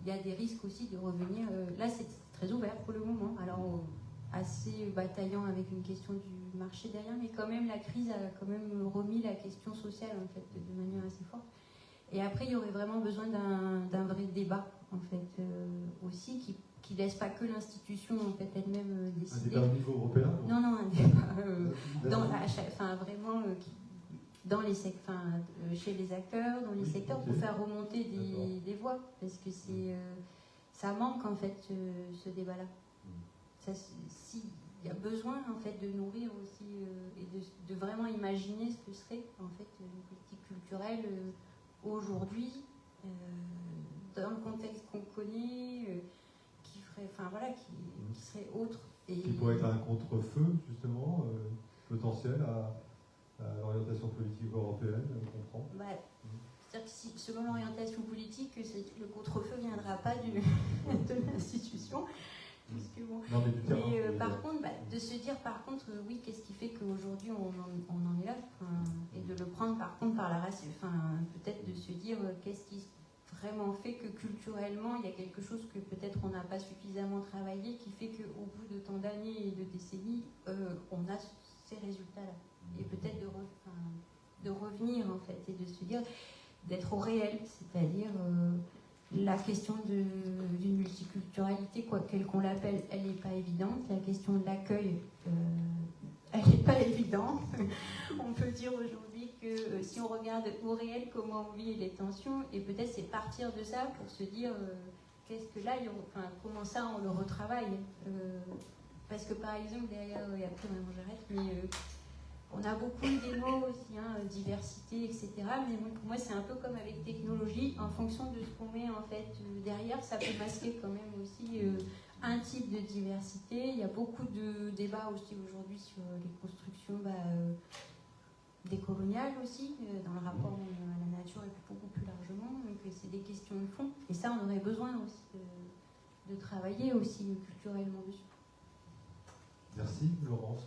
[SPEAKER 2] il y a des risques aussi de revenir... Là, c'est très ouvert pour le moment. Alors, assez bataillant avec une question du marché derrière, mais quand même la crise a quand même remis la question sociale en fait de manière assez forte. Et après, il y aurait vraiment besoin d'un vrai débat en fait aussi qui laisse pas que l'institution en fait elle-même décider.
[SPEAKER 1] Un débat au niveau européen?
[SPEAKER 2] Non, un débat vraiment chez les acteurs, dans les secteurs, pour faire remonter des voix, parce que ça manque en fait ce débat-là. Il y a besoin en fait de nourrir aussi et de vraiment imaginer ce que serait en fait une politique culturelle aujourd'hui dans le contexte qu'on connaît, qui serait autre.
[SPEAKER 1] Qui pourrait être un contre-feu justement potentiel à l'orientation politique européenne, on comprend.
[SPEAKER 2] C'est-à-dire que selon l'orientation politique, le contre-feu ne viendra pas de l'institution. Par contre, de se dire oui, qu'est-ce qui fait qu'aujourd'hui on en est là, et de le prendre par contre par la race, peut-être de se dire qu'est-ce qui vraiment fait que culturellement il y a quelque chose que peut-être on n'a pas suffisamment travaillé, qui fait qu'au bout de tant d'années et de décennies, on a ces résultats-là, et peut-être de revenir en fait et de se dire d'être au réel, c'est-à-dire la question d'une multiculturalité, quelle qu'on l'appelle, elle n'est pas évidente. La question de l'accueil, elle n'est pas évidente. On peut dire aujourd'hui que si on regarde au réel comment on vit les tensions, et peut-être c'est partir de ça pour se dire qu'est-ce que là, comment ça on le retravaille. Parce que par exemple, derrière, et après vraiment j'arrête, mais on a beaucoup des mots aussi, diversité, etc. Mais pour moi, c'est un peu comme avec technologie. En fonction de ce qu'on met en fait derrière, ça peut masquer quand même aussi un type de diversité. Il y a beaucoup de débats aussi aujourd'hui sur les constructions décoloniales aussi, dans le rapport à la nature et beaucoup plus largement. Donc c'est des questions de fond. Et ça, on aurait besoin aussi de travailler aussi culturellement dessus.
[SPEAKER 1] Merci Laurence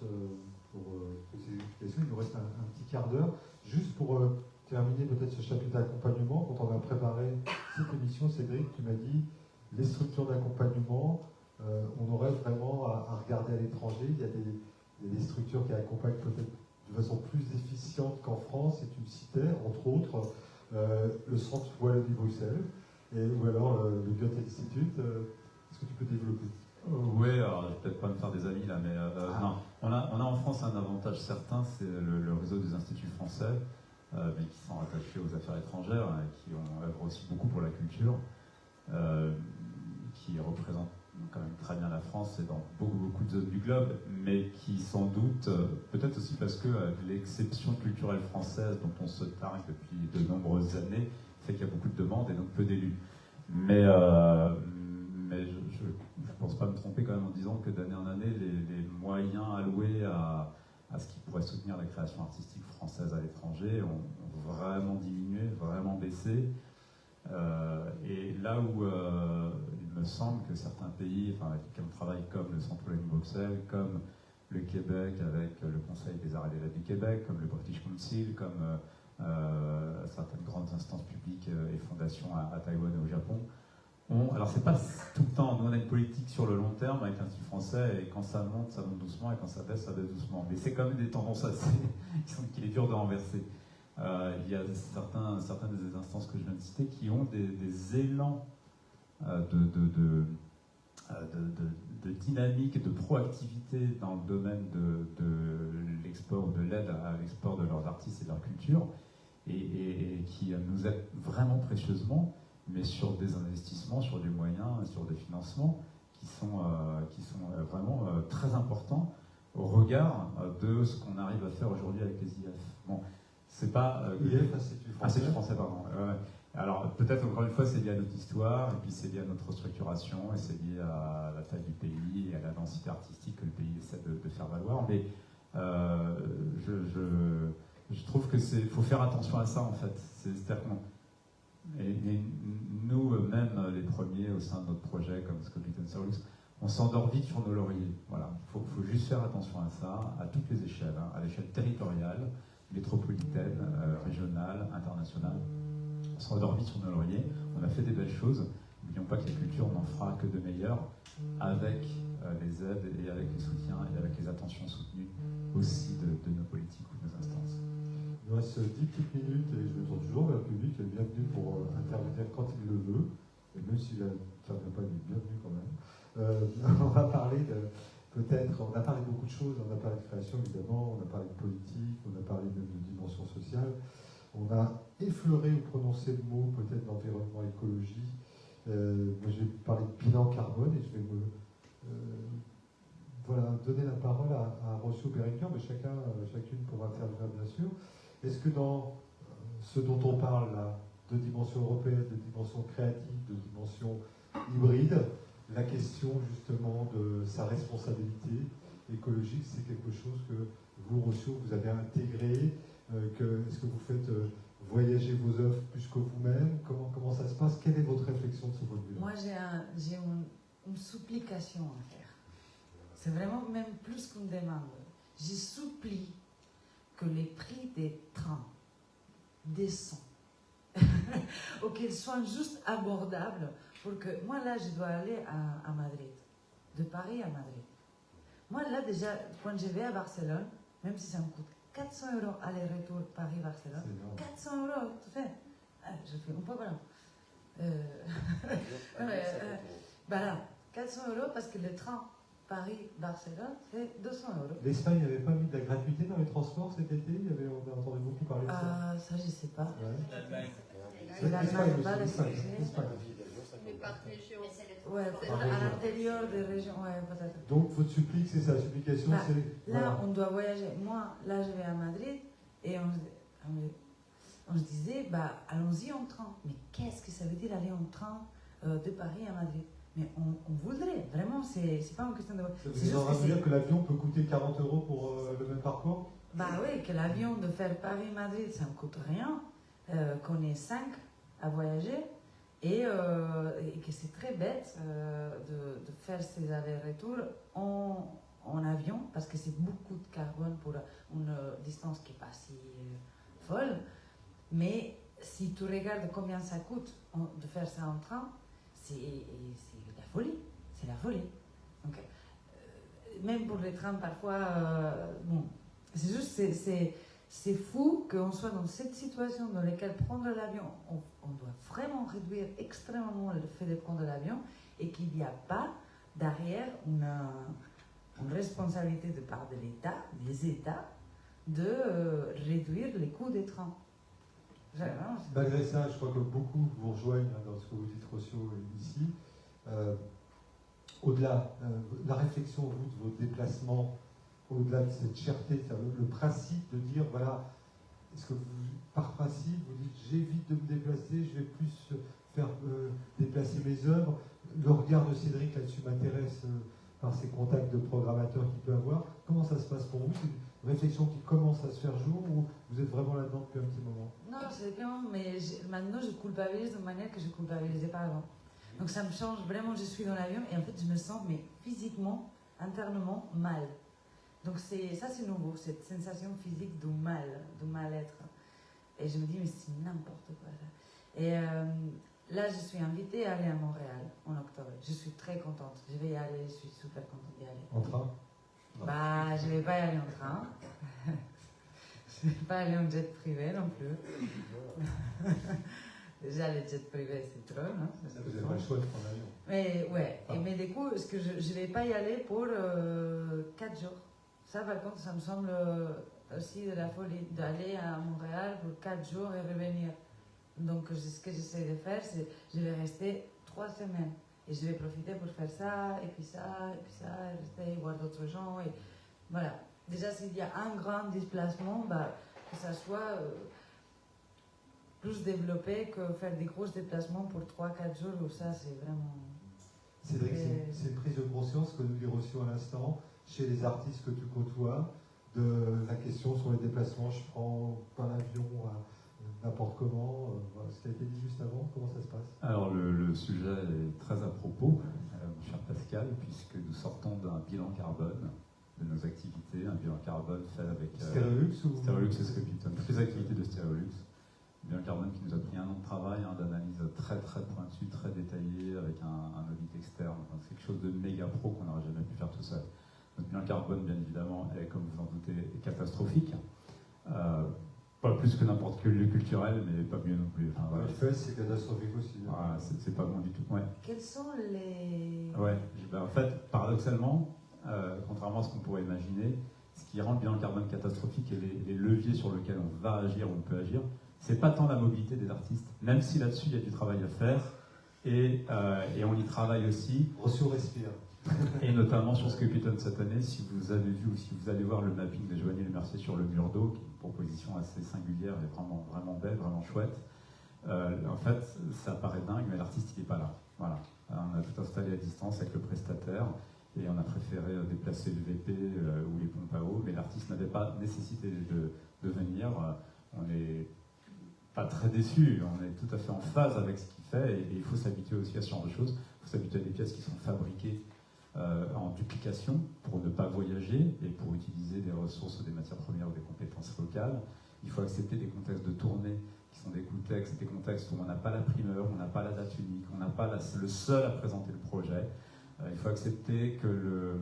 [SPEAKER 1] pour ces explications. Il nous reste un petit quart d'heure. Juste pour terminer peut-être ce chapitre d'accompagnement, quand on a préparé cette émission, Cédric, tu m'as dit les structures d'accompagnement, on aurait vraiment à regarder à l'étranger. Il y a des structures qui accompagnent peut-être de façon plus efficiente qu'en France, et tu me citais, entre autres, le Centre Wallonie-Bruxelles, ou alors le Goethe Institute. Est-ce que tu peux développer?
[SPEAKER 4] Oui, alors je vais peut-être pas me faire des amis là, mais non. On a en France un avantage certain, c'est le réseau des instituts français, mais qui sont attachés aux affaires étrangères, qui ont œuvrent aussi beaucoup pour la culture, qui représentent quand même très bien la France et dans beaucoup de zones du globe, mais qui sans doute, peut-être aussi parce que l'exception culturelle française dont on se targue depuis de nombreuses années, fait qu'il y a beaucoup de demandes et donc peu d'élus. Mais je ne pense pas me tromper quand même en disant que d'année en année, les moyens alloués à ce qui pourrait soutenir la création artistique française à l'étranger ont vraiment diminué, vraiment baissé. Et là où il me semble que certains pays, avec lesquels on travaille, comme le Centre Wallonie-Bruxelles, comme le Québec avec le Conseil des arts et des lettres du Québec, comme le British Council, comme certaines grandes instances publiques et fondations à Taïwan et au Japon, alors c'est pas tout le temps, nous on a une politique sur le long terme avec l'Institut français, et quand ça monte doucement, et quand ça baisse doucement. Mais c'est quand même des tendances assez qu'il est dur de renverser. Il y a certaines des instances que je viens de citer qui ont des élans de dynamique, de proactivité dans le domaine de l'export, de l'aide à l'export de leurs artistes et de leur culture, et qui nous aident vraiment précieusement, mais sur des investissements, sur des moyens, sur des financements qui sont vraiment très importants au regard de ce qu'on arrive à faire aujourd'hui avec les IF. Bon, c'est pas...
[SPEAKER 1] IF, Institut
[SPEAKER 4] français, pardon. Alors, peut-être, encore une fois, c'est lié à notre histoire, et puis c'est lié à notre structuration, et c'est lié à la taille du pays, et à la densité artistique que le pays essaie de faire valoir, mais je trouve que faut faire attention à ça, en fait. C'est-à-dire qu'on... Et nous, même les premiers au sein de notre projet, comme Scopit & Solux, on s'endort vite sur nos lauriers. Voilà. Il faut juste faire attention à ça, à toutes les échelles, à l'échelle territoriale, métropolitaine, régionale, internationale. On s'endort vite sur nos lauriers, on a fait des belles choses. N'oublions pas que la culture n'en fera que de meilleures avec les aides et avec les soutiens et avec les attentions soutenues aussi de nos politiques ou de nos instances.
[SPEAKER 1] Il nous reste 10 petites minutes et je me tourne toujours vers le public. Il est bienvenu pour intervenir quand il le veut. Et même s'il n'intervient pas, il est bienvenu quand même. On va parler on a parlé de beaucoup de choses. On a parlé de création évidemment, on a parlé de politique, on a parlé même de dimension sociale. On a effleuré ou prononcé le mot peut-être d'environnement, écologie. Moi je vais parler de bilan carbone et je vais donner la parole à Rocio Berenguer, mais chacune pourra intervenir bien sûr. Est-ce que dans ce dont on parle là, de dimension européenne, de dimension créative, de dimension hybride, la question justement de sa responsabilité écologique, c'est quelque chose que vous, Rocio, vous avez intégré, est-ce que vous faites voyager vos œuvres plus que vous-même? Comment ça se passe? Quelle est votre réflexion de ce point de vue-là?
[SPEAKER 3] Moi, j'ai une supplication à faire. C'est vraiment même plus qu'une demande. Je supplie que les prix des trains descendent ou qu'ils soient juste abordables pour que... Moi, là, je dois aller à Madrid, de Paris à Madrid. Moi, là, déjà, quand je vais à Barcelone, même si ça me coûte 400 € aller-retour Paris-Barcelone, 400 €, tout fait. Je fais un peu voilà. Voilà, 400 € parce que le train Paris-Barcelone, c'est 200 €.
[SPEAKER 1] L'Espagne n'avait pas mis de la gratuité dans les transports cet été? On a entendu beaucoup parler de ça.
[SPEAKER 3] Ça, je ne sais pas.
[SPEAKER 1] Ouais.
[SPEAKER 3] C'est l'Allemagne, pas l'Espagne.
[SPEAKER 5] Mais par région.
[SPEAKER 3] Ouais, à l'intérieur des régions, ouais, peut-être.
[SPEAKER 1] Donc, votre supplique, c'est ça, la supplication, c'est...
[SPEAKER 3] Là,
[SPEAKER 1] voilà.
[SPEAKER 3] on doit voyager. Moi, là, je vais à Madrid et on se disait, allons-y en train. Mais qu'est-ce que ça veut dire aller en train de Paris à Madrid? Mais on voudrait, vraiment, c'est pas une question de...
[SPEAKER 1] Vous êtes en train de dire que l'avion peut coûter 40 € pour le même parcours?
[SPEAKER 3] Oui, que l'avion de faire Paris-Madrid, ça ne me coûte rien, qu'on est 5 à voyager, et que c'est très bête de faire ces allers-retours en en avion, parce que c'est beaucoup de carbone pour une distance qui n'est pas si folle. Mais si tu regardes combien ça coûte de faire ça en train, c'est la folie. C'est la folie. Donc, même pour les trains, parfois, bon, c'est juste, c'est fou qu'on soit dans cette situation dans laquelle prendre l'avion, on doit vraiment réduire extrêmement le fait de prendre l'avion et qu'il n'y a pas derrière une responsabilité de part de l'État, des États, de réduire les coûts des trains.
[SPEAKER 1] Malgré ça, je crois que beaucoup vous rejoignent dans ce que vous dites, Rocio, ici. Au-delà, la réflexion, vous, de vos déplacements, au-delà de cette cherté, le principe de dire, voilà, est-ce que vous, par principe, vous dites, j'évite de me déplacer, je vais plus faire déplacer mes œuvres. Le regard de Cédric là-dessus m'intéresse par ses contacts de programmateurs qu'il peut avoir. Comment ça se passe pour vous? C'est une réflexion qui commence à se faire jour ou vous êtes vraiment là-dedans depuis un petit moment?
[SPEAKER 3] Non, c'est bien, mais maintenant je culpabilise de manière que je ne culpabilisais pas avant. Donc ça me change vraiment, je suis dans l'avion et en fait je me sens mais physiquement, internement mal. Donc ça c'est nouveau, cette sensation physique du mal-être. Et je me dis mais c'est n'importe quoi ça. Et là je suis invitée à aller à Montréal en octobre. Je suis très contente, je vais y aller, je suis super contente d'y aller.
[SPEAKER 1] En train?
[SPEAKER 3] Bah je ne vais pas y aller en train. Je ne vais pas aller en jet privé non plus. Déjà, le jet privé, c'est trop, non?
[SPEAKER 1] Vous n'avez pas le choix de prendre l'avion.
[SPEAKER 3] Mais ouais, mais du coup, ce que je ne vais pas y aller pour 4 jours. Ça, par contre, ça me semble aussi de la folie d'aller à Montréal pour 4 jours et revenir. Donc, ce que j'essaie de faire, c'est je vais rester 3 semaines. Et je vais profiter pour faire ça, et puis ça, et puis ça, et rester, voir d'autres gens. Et voilà. Déjà, s'il y a un grand déplacement, bah, que ça soit plus développé que faire des gros déplacements pour 3-4 jours, où ça, c'est vraiment...
[SPEAKER 1] Cédric, c'est une prise de conscience que nous lui reçuons à l'instant, chez les artistes que tu côtoies, de la question sur les déplacements, je prends pas l'avion n'importe comment, ce qui a été dit juste avant, comment ça se passe?
[SPEAKER 4] Alors le sujet est très à propos, mon cher Pascal, puisque nous sortons d'un bilan carbone de nos activités, un bilan carbone fait avec
[SPEAKER 1] Stereolux ou
[SPEAKER 4] Stereolux et Scopiton, toutes les activités de Stereolux. Un bilan carbone qui nous a pris 1 an de travail, d'analyse très très pointue, très détaillée, avec un audit externe. Enfin, c'est quelque chose de méga pro qu'on n'aurait jamais pu faire tout seul. Notre bilan carbone, bien évidemment, est, comme vous en doutez, catastrophique. Pas plus que n'importe quel lieu culturel, mais pas mieux non plus. Enfin, voilà.
[SPEAKER 1] c'est catastrophique aussi.
[SPEAKER 4] Voilà, c'est pas bon du tout. Ouais.
[SPEAKER 3] Quels sont les...
[SPEAKER 4] Ouais, en fait, paradoxalement, contrairement à ce qu'on pourrait imaginer, ce qui rend le bilan carbone catastrophique et les leviers sur lesquels on va agir ou on peut agir, c'est pas tant la mobilité des artistes, même si là-dessus il y a du travail à faire, et on y travaille aussi.
[SPEAKER 1] Rocio respire.
[SPEAKER 4] Et notamment sur Scopiton cette année, si vous avez vu ou si vous allez voir le mapping de Joanie Le Mercier sur le mur d'eau, qui est une proposition assez singulière et vraiment, vraiment belle, vraiment chouette, en fait, ça paraît dingue, mais l'artiste il n'est pas là. Voilà. On a tout installé à distance avec le prestataire, et on a préféré déplacer le VP ou les pompes à eau, mais l'artiste n'avait pas nécessité de venir. On n'est pas très déçus, on est tout à fait en phase avec ce qu'il fait, et il faut s'habituer aussi à ce genre de choses. Il faut s'habituer à des pièces qui sont fabriquées en duplication pour ne pas voyager et pour utiliser des ressources, des matières premières ou des compétences locales. Il faut accepter des contextes de tournée qui sont des contextes où on n'a pas la primeur, on n'a pas la date unique, on n'a pas le seul à présenter le projet. Il faut accepter que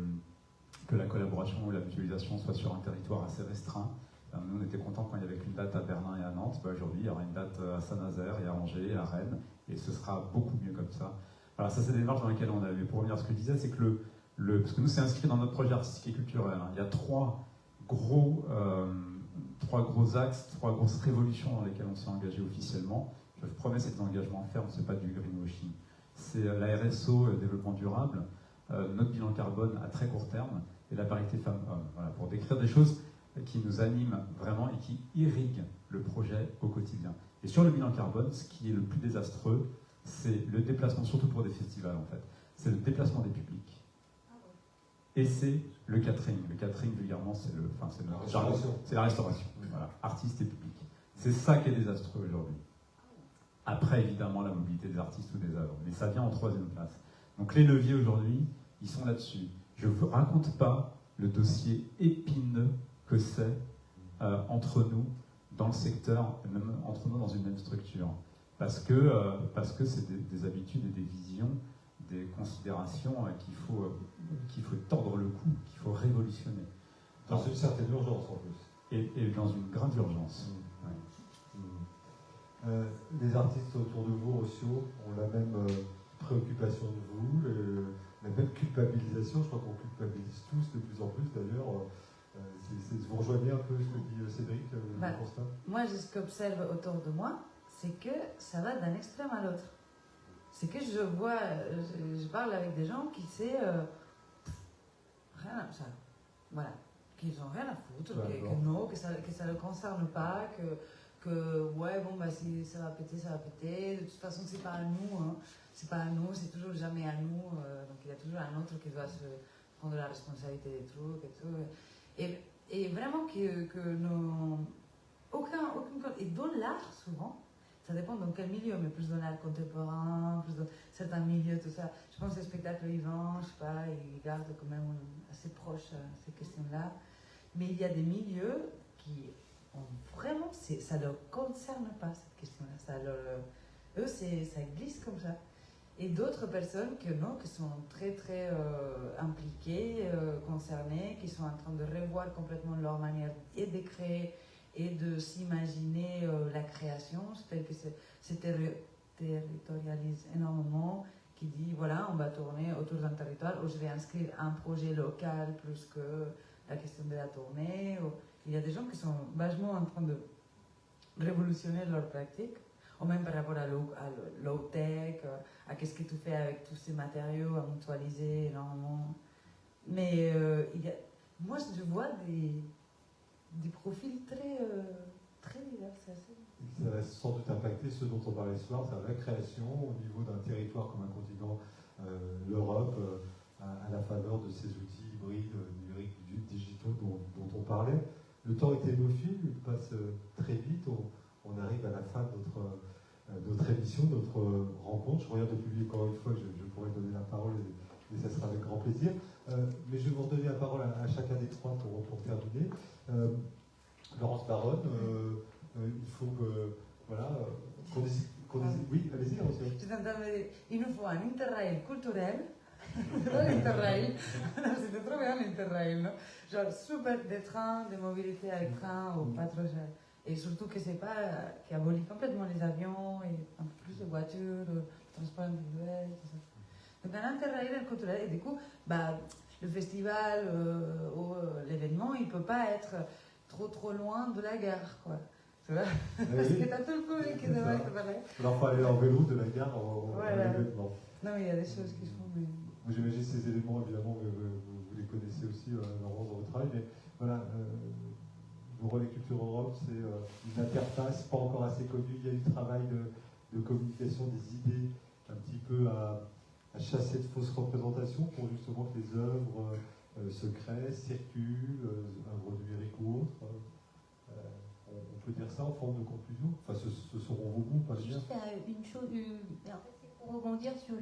[SPEAKER 4] la collaboration ou la mutualisation soit sur un territoire assez restreint. Nous, on était contents quand il y avait qu'une date à Berlin et à Nantes. Aujourd'hui, il y aura une date à Saint-Nazaire et à Angers et à Rennes, et ce sera beaucoup mieux comme ça. Voilà, ça c'est des démarches dans lesquelles on a vu. Pour revenir à ce que je disais, c'est que parce que nous, c'est inscrit dans notre projet artistique et culturel. Il y a trois gros axes, 3 grosses révolutions dans lesquelles on s'est engagé officiellement. Je vous promets, c'est des engagements fermes, c'est pas du greenwashing. C'est la RSO, le développement durable, notre bilan carbone à très court terme, et la parité femmes-hommes. Voilà, pour décrire des choses qui nous animent vraiment et qui irriguent le projet au quotidien. Et sur le bilan carbone, ce qui est le plus désastreux, c'est le déplacement, surtout pour des festivals en fait, c'est le déplacement des publics. Et c'est le catering. Le catering, vulgairement, c'est la restauration. Voilà, artistes et public. C'est ça qui est désastreux aujourd'hui. Après, évidemment, la mobilité des artistes ou des œuvres. Mais ça vient en 3e place. Donc les leviers aujourd'hui, ils sont là-dessus. Je ne vous raconte pas le dossier épineux que c'est entre nous, dans le secteur, et même entre nous dans une même structure. Parce que c'est des habitudes et des visions, des considérations qu'il faut tordre le cou, qu'il faut révolutionner.
[SPEAKER 1] Dans une certaine urgence en plus.
[SPEAKER 4] Et dans une grande urgence.
[SPEAKER 1] Les artistes autour de vous, Rocio, ont la même préoccupation de vous, la même culpabilisation. Je crois qu'on culpabilise tous de plus en plus d'ailleurs. Vous rejoignez un peu ce que dit Cédric, le constat?
[SPEAKER 3] Moi, ce que j'observe autour de moi, c'est que ça va d'un extrême à l'autre. C'est que je vois, je parle avec des gens qui c'est rien à ça, voilà, qu'ils n'ont rien à foutre, que ça ne le concerne pas, que ouais bon bah si ça va péter, de toute façon c'est pas à nous, hein. C'est pas à nous, c'est toujours jamais à nous, donc il y a toujours un autre qui doit se prendre la responsabilité des trucs et tout. Et vraiment que aucun et dans l'art souvent, ça dépend dans quel milieu, mais plus dans l'art contemporain, plus dans certains milieux, tout ça. Je pense que les spectacles vivants, je sais pas, ils gardent quand même assez proche ces questions-là. Mais il y a des milieux qui ont vraiment, ça ne leur concerne pas cette question-là. Eux, ça glisse comme ça. Et d'autres personnes qui sont très très impliquées, concernées, qui sont en train de revoir complètement leur manière et de créer et de s'imaginer la création, c'est-à-dire que c'est territorialise énormément, qui dit voilà, on va tourner autour d'un territoire où je vais inscrire un projet local plus que la question de la tournée. Il y a des gens qui sont vachement en train de révolutionner leur pratique, ou même par rapport à low-tech, à qu'est-ce que tu fais avec tous ces matériaux, à mutualiser énormément. Mais moi, je vois des profils très divers.
[SPEAKER 1] Ça va sans doute impacter ce dont on parlait ce soir, c'est la création au niveau d'un territoire comme un continent, l'Europe, à la faveur de ces outils hybrides, numériques, digitaux dont on parlait. Le temps est hémophile, il passe très vite, on arrive à la fin de notre émission, de notre rencontre. Je regarde le public encore une fois, je pourrais donner la parole et ça sera avec grand plaisir. Mais je vais vous redonner la parole à chacun des trois pour terminer. Laurence Baronne, il faut que, voilà, qu'on ait... Oui, allez-y,
[SPEAKER 3] il nous faut un interrail culturel. L'interrail, c'était trop bien l'interrail, non? Genre super des trains, de mobilité avec train ou pas trop cher. Et surtout que c'est pas qui abolit complètement les avions et un peu plus de voitures, transport individuel, tout ça. Donc un interrail culturel et du coup, le festival ou l'événement, il peut pas être trop loin de la gare, quoi. Tu vois? Parce que t'as tout le public qui devrait te parler.
[SPEAKER 1] Alors, il faut aller en vélo de la gare à l'événement.
[SPEAKER 3] Non, mais il y a des choses qui se font. Mais...
[SPEAKER 1] J'imagine ces éléments, évidemment, vous les connaissez aussi, Laurence, dans votre travail, mais voilà, le Relais Culture Europe, c'est une interface pas encore assez connue. Il y a du travail de communication, des idées, un petit peu à chasser de fausses représentations pour justement que les œuvres se créent, circulent, œuvres numériques ou autres. On peut dire ça en forme de conclusion. Enfin, ce seront vos goûts, pas les miens.
[SPEAKER 2] Juste une chose, en fait, c'est pour rebondir sur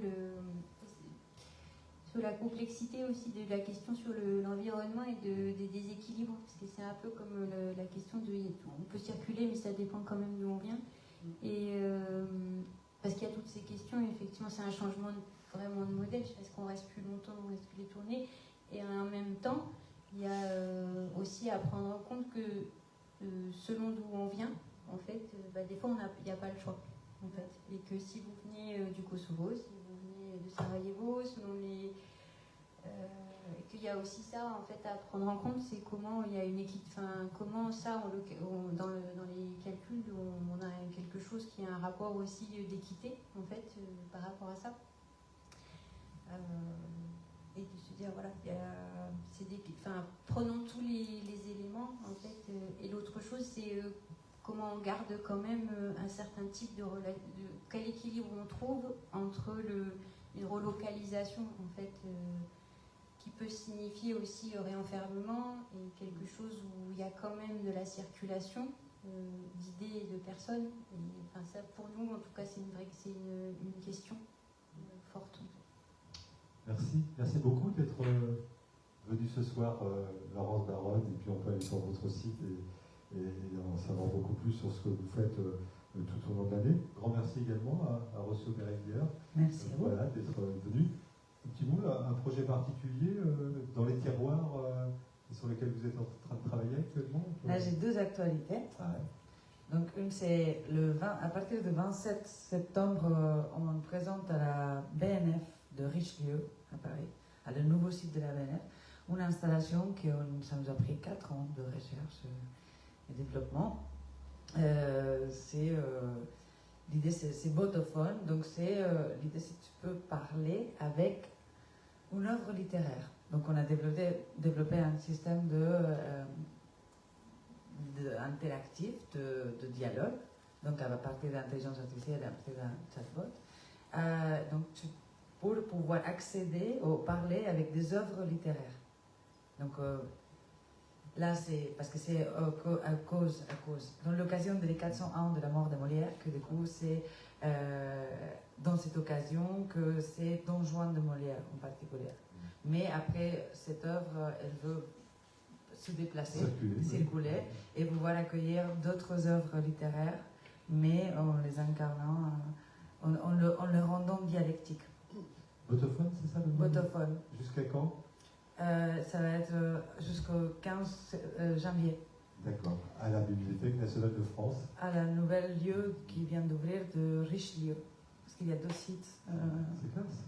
[SPEAKER 2] la complexité aussi de la question sur l'environnement et des déséquilibres, parce que c'est un peu comme la question de on peut circuler, mais ça dépend quand même d'où on vient. Et parce qu'il y a toutes ces questions, effectivement, c'est un changement vraiment de modèle. Est-ce qu'on reste plus longtemps, on reste plus détourné? Et en même temps, il y a aussi à prendre en compte que selon d'où on vient, en fait, des fois, il n'y a pas le choix, en fait. Et que si vous venez du Kosovo, si vous venez de Sarajevo, selon les... qu'il y a aussi ça, en fait, à prendre en compte, c'est comment il y a une équipe... Enfin, comment ça, dans les calculs, on a quelque chose qui a un rapport aussi d'équité, en fait, par rapport à ça. Et de se dire, voilà, prenons tous les éléments, en fait. Et l'autre chose, c'est comment on garde quand même un certain type quel équilibre on trouve entre une relocalisation, en fait, qui peut signifier aussi réenfermement et quelque chose où il y a quand même de la circulation d'idées et de personnes. Et, ça, pour nous, en tout cas, c'est une question forte.
[SPEAKER 1] Merci beaucoup d'être venu ce soir Laurence Baronne, et puis on peut aller sur votre site et en savoir beaucoup plus sur ce que vous faites tout au long de l'année. Grand merci également à Rocio Berenguer.
[SPEAKER 3] Merci à vous.
[SPEAKER 1] Voilà, d'être venu. Un petit mot, un projet particulier dans les tiroirs sur lesquels vous êtes en train de travailler actuellement?
[SPEAKER 3] Là, j'ai 2 actualités.
[SPEAKER 1] Ah ouais.
[SPEAKER 3] Donc, une, c'est à partir du 27 septembre, on présente à la BNF de Richelieu, à Paris, à le nouveau site de la BNF, une installation qui ça nous a pris 4 ans de recherche et développement. L'idée, c'est botophone, donc l'idée, c'est que tu peux parler avec une œuvre littéraire. Donc, on a développé un système interactif de dialogue, donc à partir d'intelligence artificielle, à partir d'un chatbot. Donc, pour pouvoir accéder ou parler avec des œuvres littéraires. Donc, là, c'est parce que c'est à cause, dans l'occasion des 400 ans de la mort de Molière, que du coup, c'est dans cette occasion que c'est Don Juan de Molière en particulier. Mais après, cette œuvre, elle veut se déplacer, circuler, et pouvoir accueillir d'autres œuvres littéraires, mais en les incarnant, en le rendant dialectique.
[SPEAKER 1] Botophone, c'est ça le nom?
[SPEAKER 3] Botophone.
[SPEAKER 1] Jusqu'à quand?
[SPEAKER 3] Ça va être jusqu'au 15 janvier.
[SPEAKER 1] D'accord. À la Bibliothèque nationale de France.
[SPEAKER 3] À la nouvelle lieu qui vient d'ouvrir de Richelieu. Parce qu'il y a 2 sites.
[SPEAKER 1] C'est classe.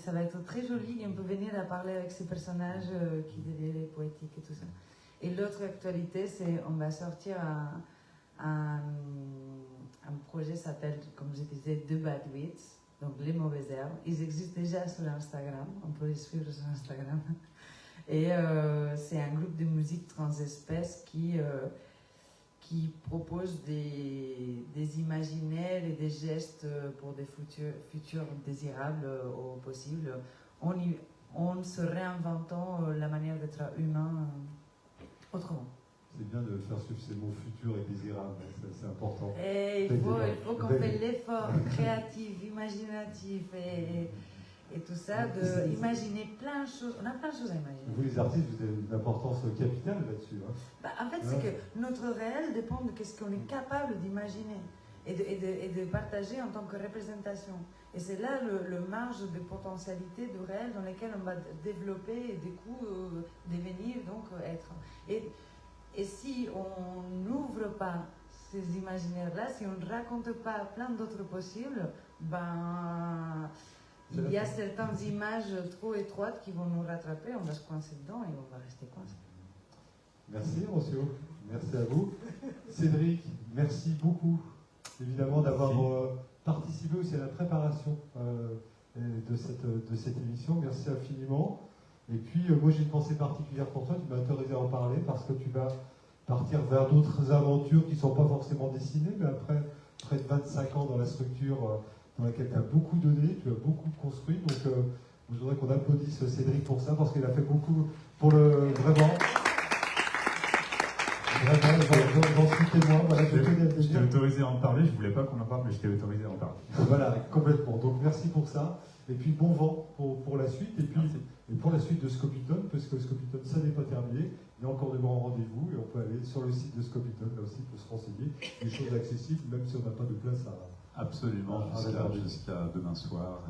[SPEAKER 3] Ça va être très joli et on peut venir à parler avec ces personnages qui deviennent les poétiques et tout ça. Et l'autre actualité, c'est on va sortir un projet qui s'appelle, comme je disais, The Bad Wits, donc les mauvaises herbes. Ils existent déjà sur Instagram, on peut les suivre sur Instagram. Et c'est un groupe de musique transespèces qui propose des imaginaires et des gestes pour des futurs désirables au possible, en se réinventant la manière d'être humain autrement.
[SPEAKER 1] C'est bien de faire suivre ces mots futurs et désirables, c'est important.
[SPEAKER 3] Et il faut qu'on fasse l'effort créatif, imaginatif et tout ça, d'imaginer plein de choses. On a plein de choses à imaginer.
[SPEAKER 1] Vous, les artistes, vous avez une importance capitale là-dessus. Hein.
[SPEAKER 3] En fait, c'est que notre réel dépend de ce qu'on est capable d'imaginer et de partager en tant que représentation. Et c'est là le marge de potentialité du réel dans lequel on va développer et du coup devenir, donc être. Et si on n'ouvre pas ces imaginaires-là, si on ne raconte pas plein d'autres possibles, il y a certaines images trop étroites qui vont nous rattraper, on va se coincer dedans et on va rester coincé.
[SPEAKER 1] Merci Rocio, merci à vous. Cédric, merci beaucoup évidemment d'avoir participé aussi à la préparation de cette émission. Merci infiniment. Et puis moi j'ai une pensée particulière pour toi, tu m'as autorisé à en parler parce que tu vas partir vers d'autres aventures qui ne sont pas forcément dessinées, mais après près de 25 ans dans la structure dans laquelle tu as beaucoup donné, tu as beaucoup construit. Donc je voudrais qu'on applaudisse Cédric pour ça, parce qu'il a fait beaucoup pour vraiment, j'en suis témoin. Voilà,
[SPEAKER 4] je t'ai autorisé à en parler, je ne voulais pas qu'on en parle, mais je t'ai autorisé à en parler.
[SPEAKER 1] Voilà, complètement. Donc merci pour ça. Et puis bon vent pour la suite. Et puis pour la suite de Scopitone, parce que Scopitone, ça n'est pas terminé. Il y a encore de grands rendez-vous et on peut aller sur le site de Scopitone, là aussi, pour se renseigner. Des choses accessibles, même si on n'a pas de place à...
[SPEAKER 4] Absolument, jusqu'à demain soir.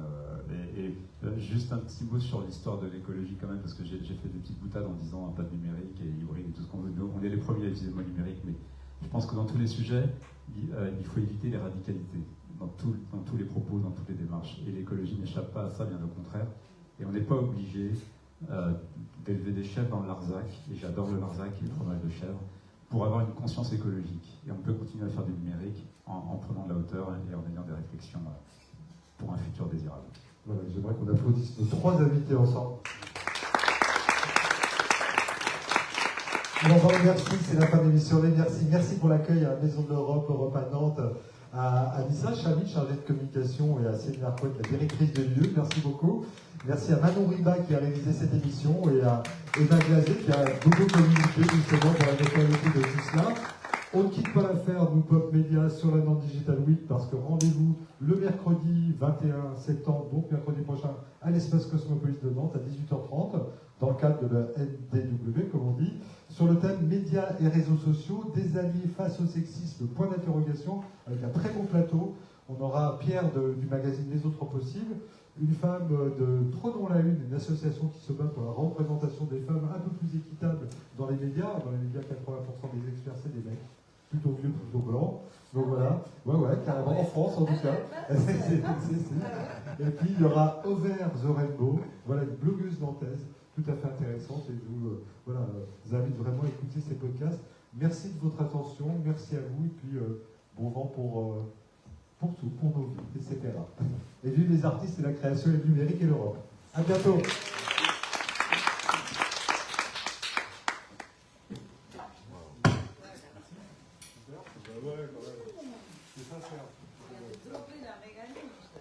[SPEAKER 4] Juste un petit mot sur l'histoire de l'écologie quand même, parce que j'ai fait des petites boutades en disant pas de numérique et hybride et tout ce qu'on veut. On est les premiers à utiliser le mot numérique, mais je pense que dans tous les sujets, il faut éviter les radicalités, dans tous les propos, dans toutes les démarches. Et l'écologie n'échappe pas à ça, bien au contraire. Et on n'est pas obligé d'élever des chèvres dans le Larzac, et j'adore le Larzac et le fromage de chèvre, pour avoir une conscience écologique. Et on peut continuer à faire du numérique en prenant de la hauteur et en ayant des réflexions pour un futur désirable.
[SPEAKER 1] Voilà, j'aimerais qu'on applaudisse nos 3 invités ensemble. Merci, c'est la fin de l'émission. Merci pour l'accueil à la Maison de l'Europe, Europe à Nantes, à Lisa Chami, chargée de communication, et à Céline Arcouet, la directrice de lieu. Merci beaucoup. Merci à Manon Riba qui a réalisé cette émission et à Emma Glazé qui a beaucoup communiqué justement pour la notoriété de tout cela. On ne quitte pas l'affaire, nous, Pop Media, sur la Nantes Digital Week, parce que rendez-vous le mercredi 21 septembre, donc mercredi prochain, à l'espace Cosmopolis de Nantes à 18h30, dans le cadre cadre de la NDW, comme on dit, sur le thème médias et réseaux sociaux, des amis face au sexisme, point d'interrogation, avec un très bon plateau. On aura Pierre du magazine Les Autres Possibles, une femme de Trônons la Une, une association qui se bat pour la représentation des femmes un peu plus équitable dans les médias. Dans les médias, 80% des experts, c'est des mecs, plutôt vieux, plutôt blancs. Donc voilà, ouais, carrément, en France en tout cas. Et puis il y aura Over the Rainbow, voilà, une blogueuse nantaise, tout à fait intéressante, et je vous invite vraiment à écouter ces podcasts. Merci de votre attention, merci à vous, et puis bon vent pour tout, pour nos vies, etc. Et vive les artistes et la création et le numérique et l'Europe. À bientôt.
[SPEAKER 3] Il y a des drogués dans la mécanique.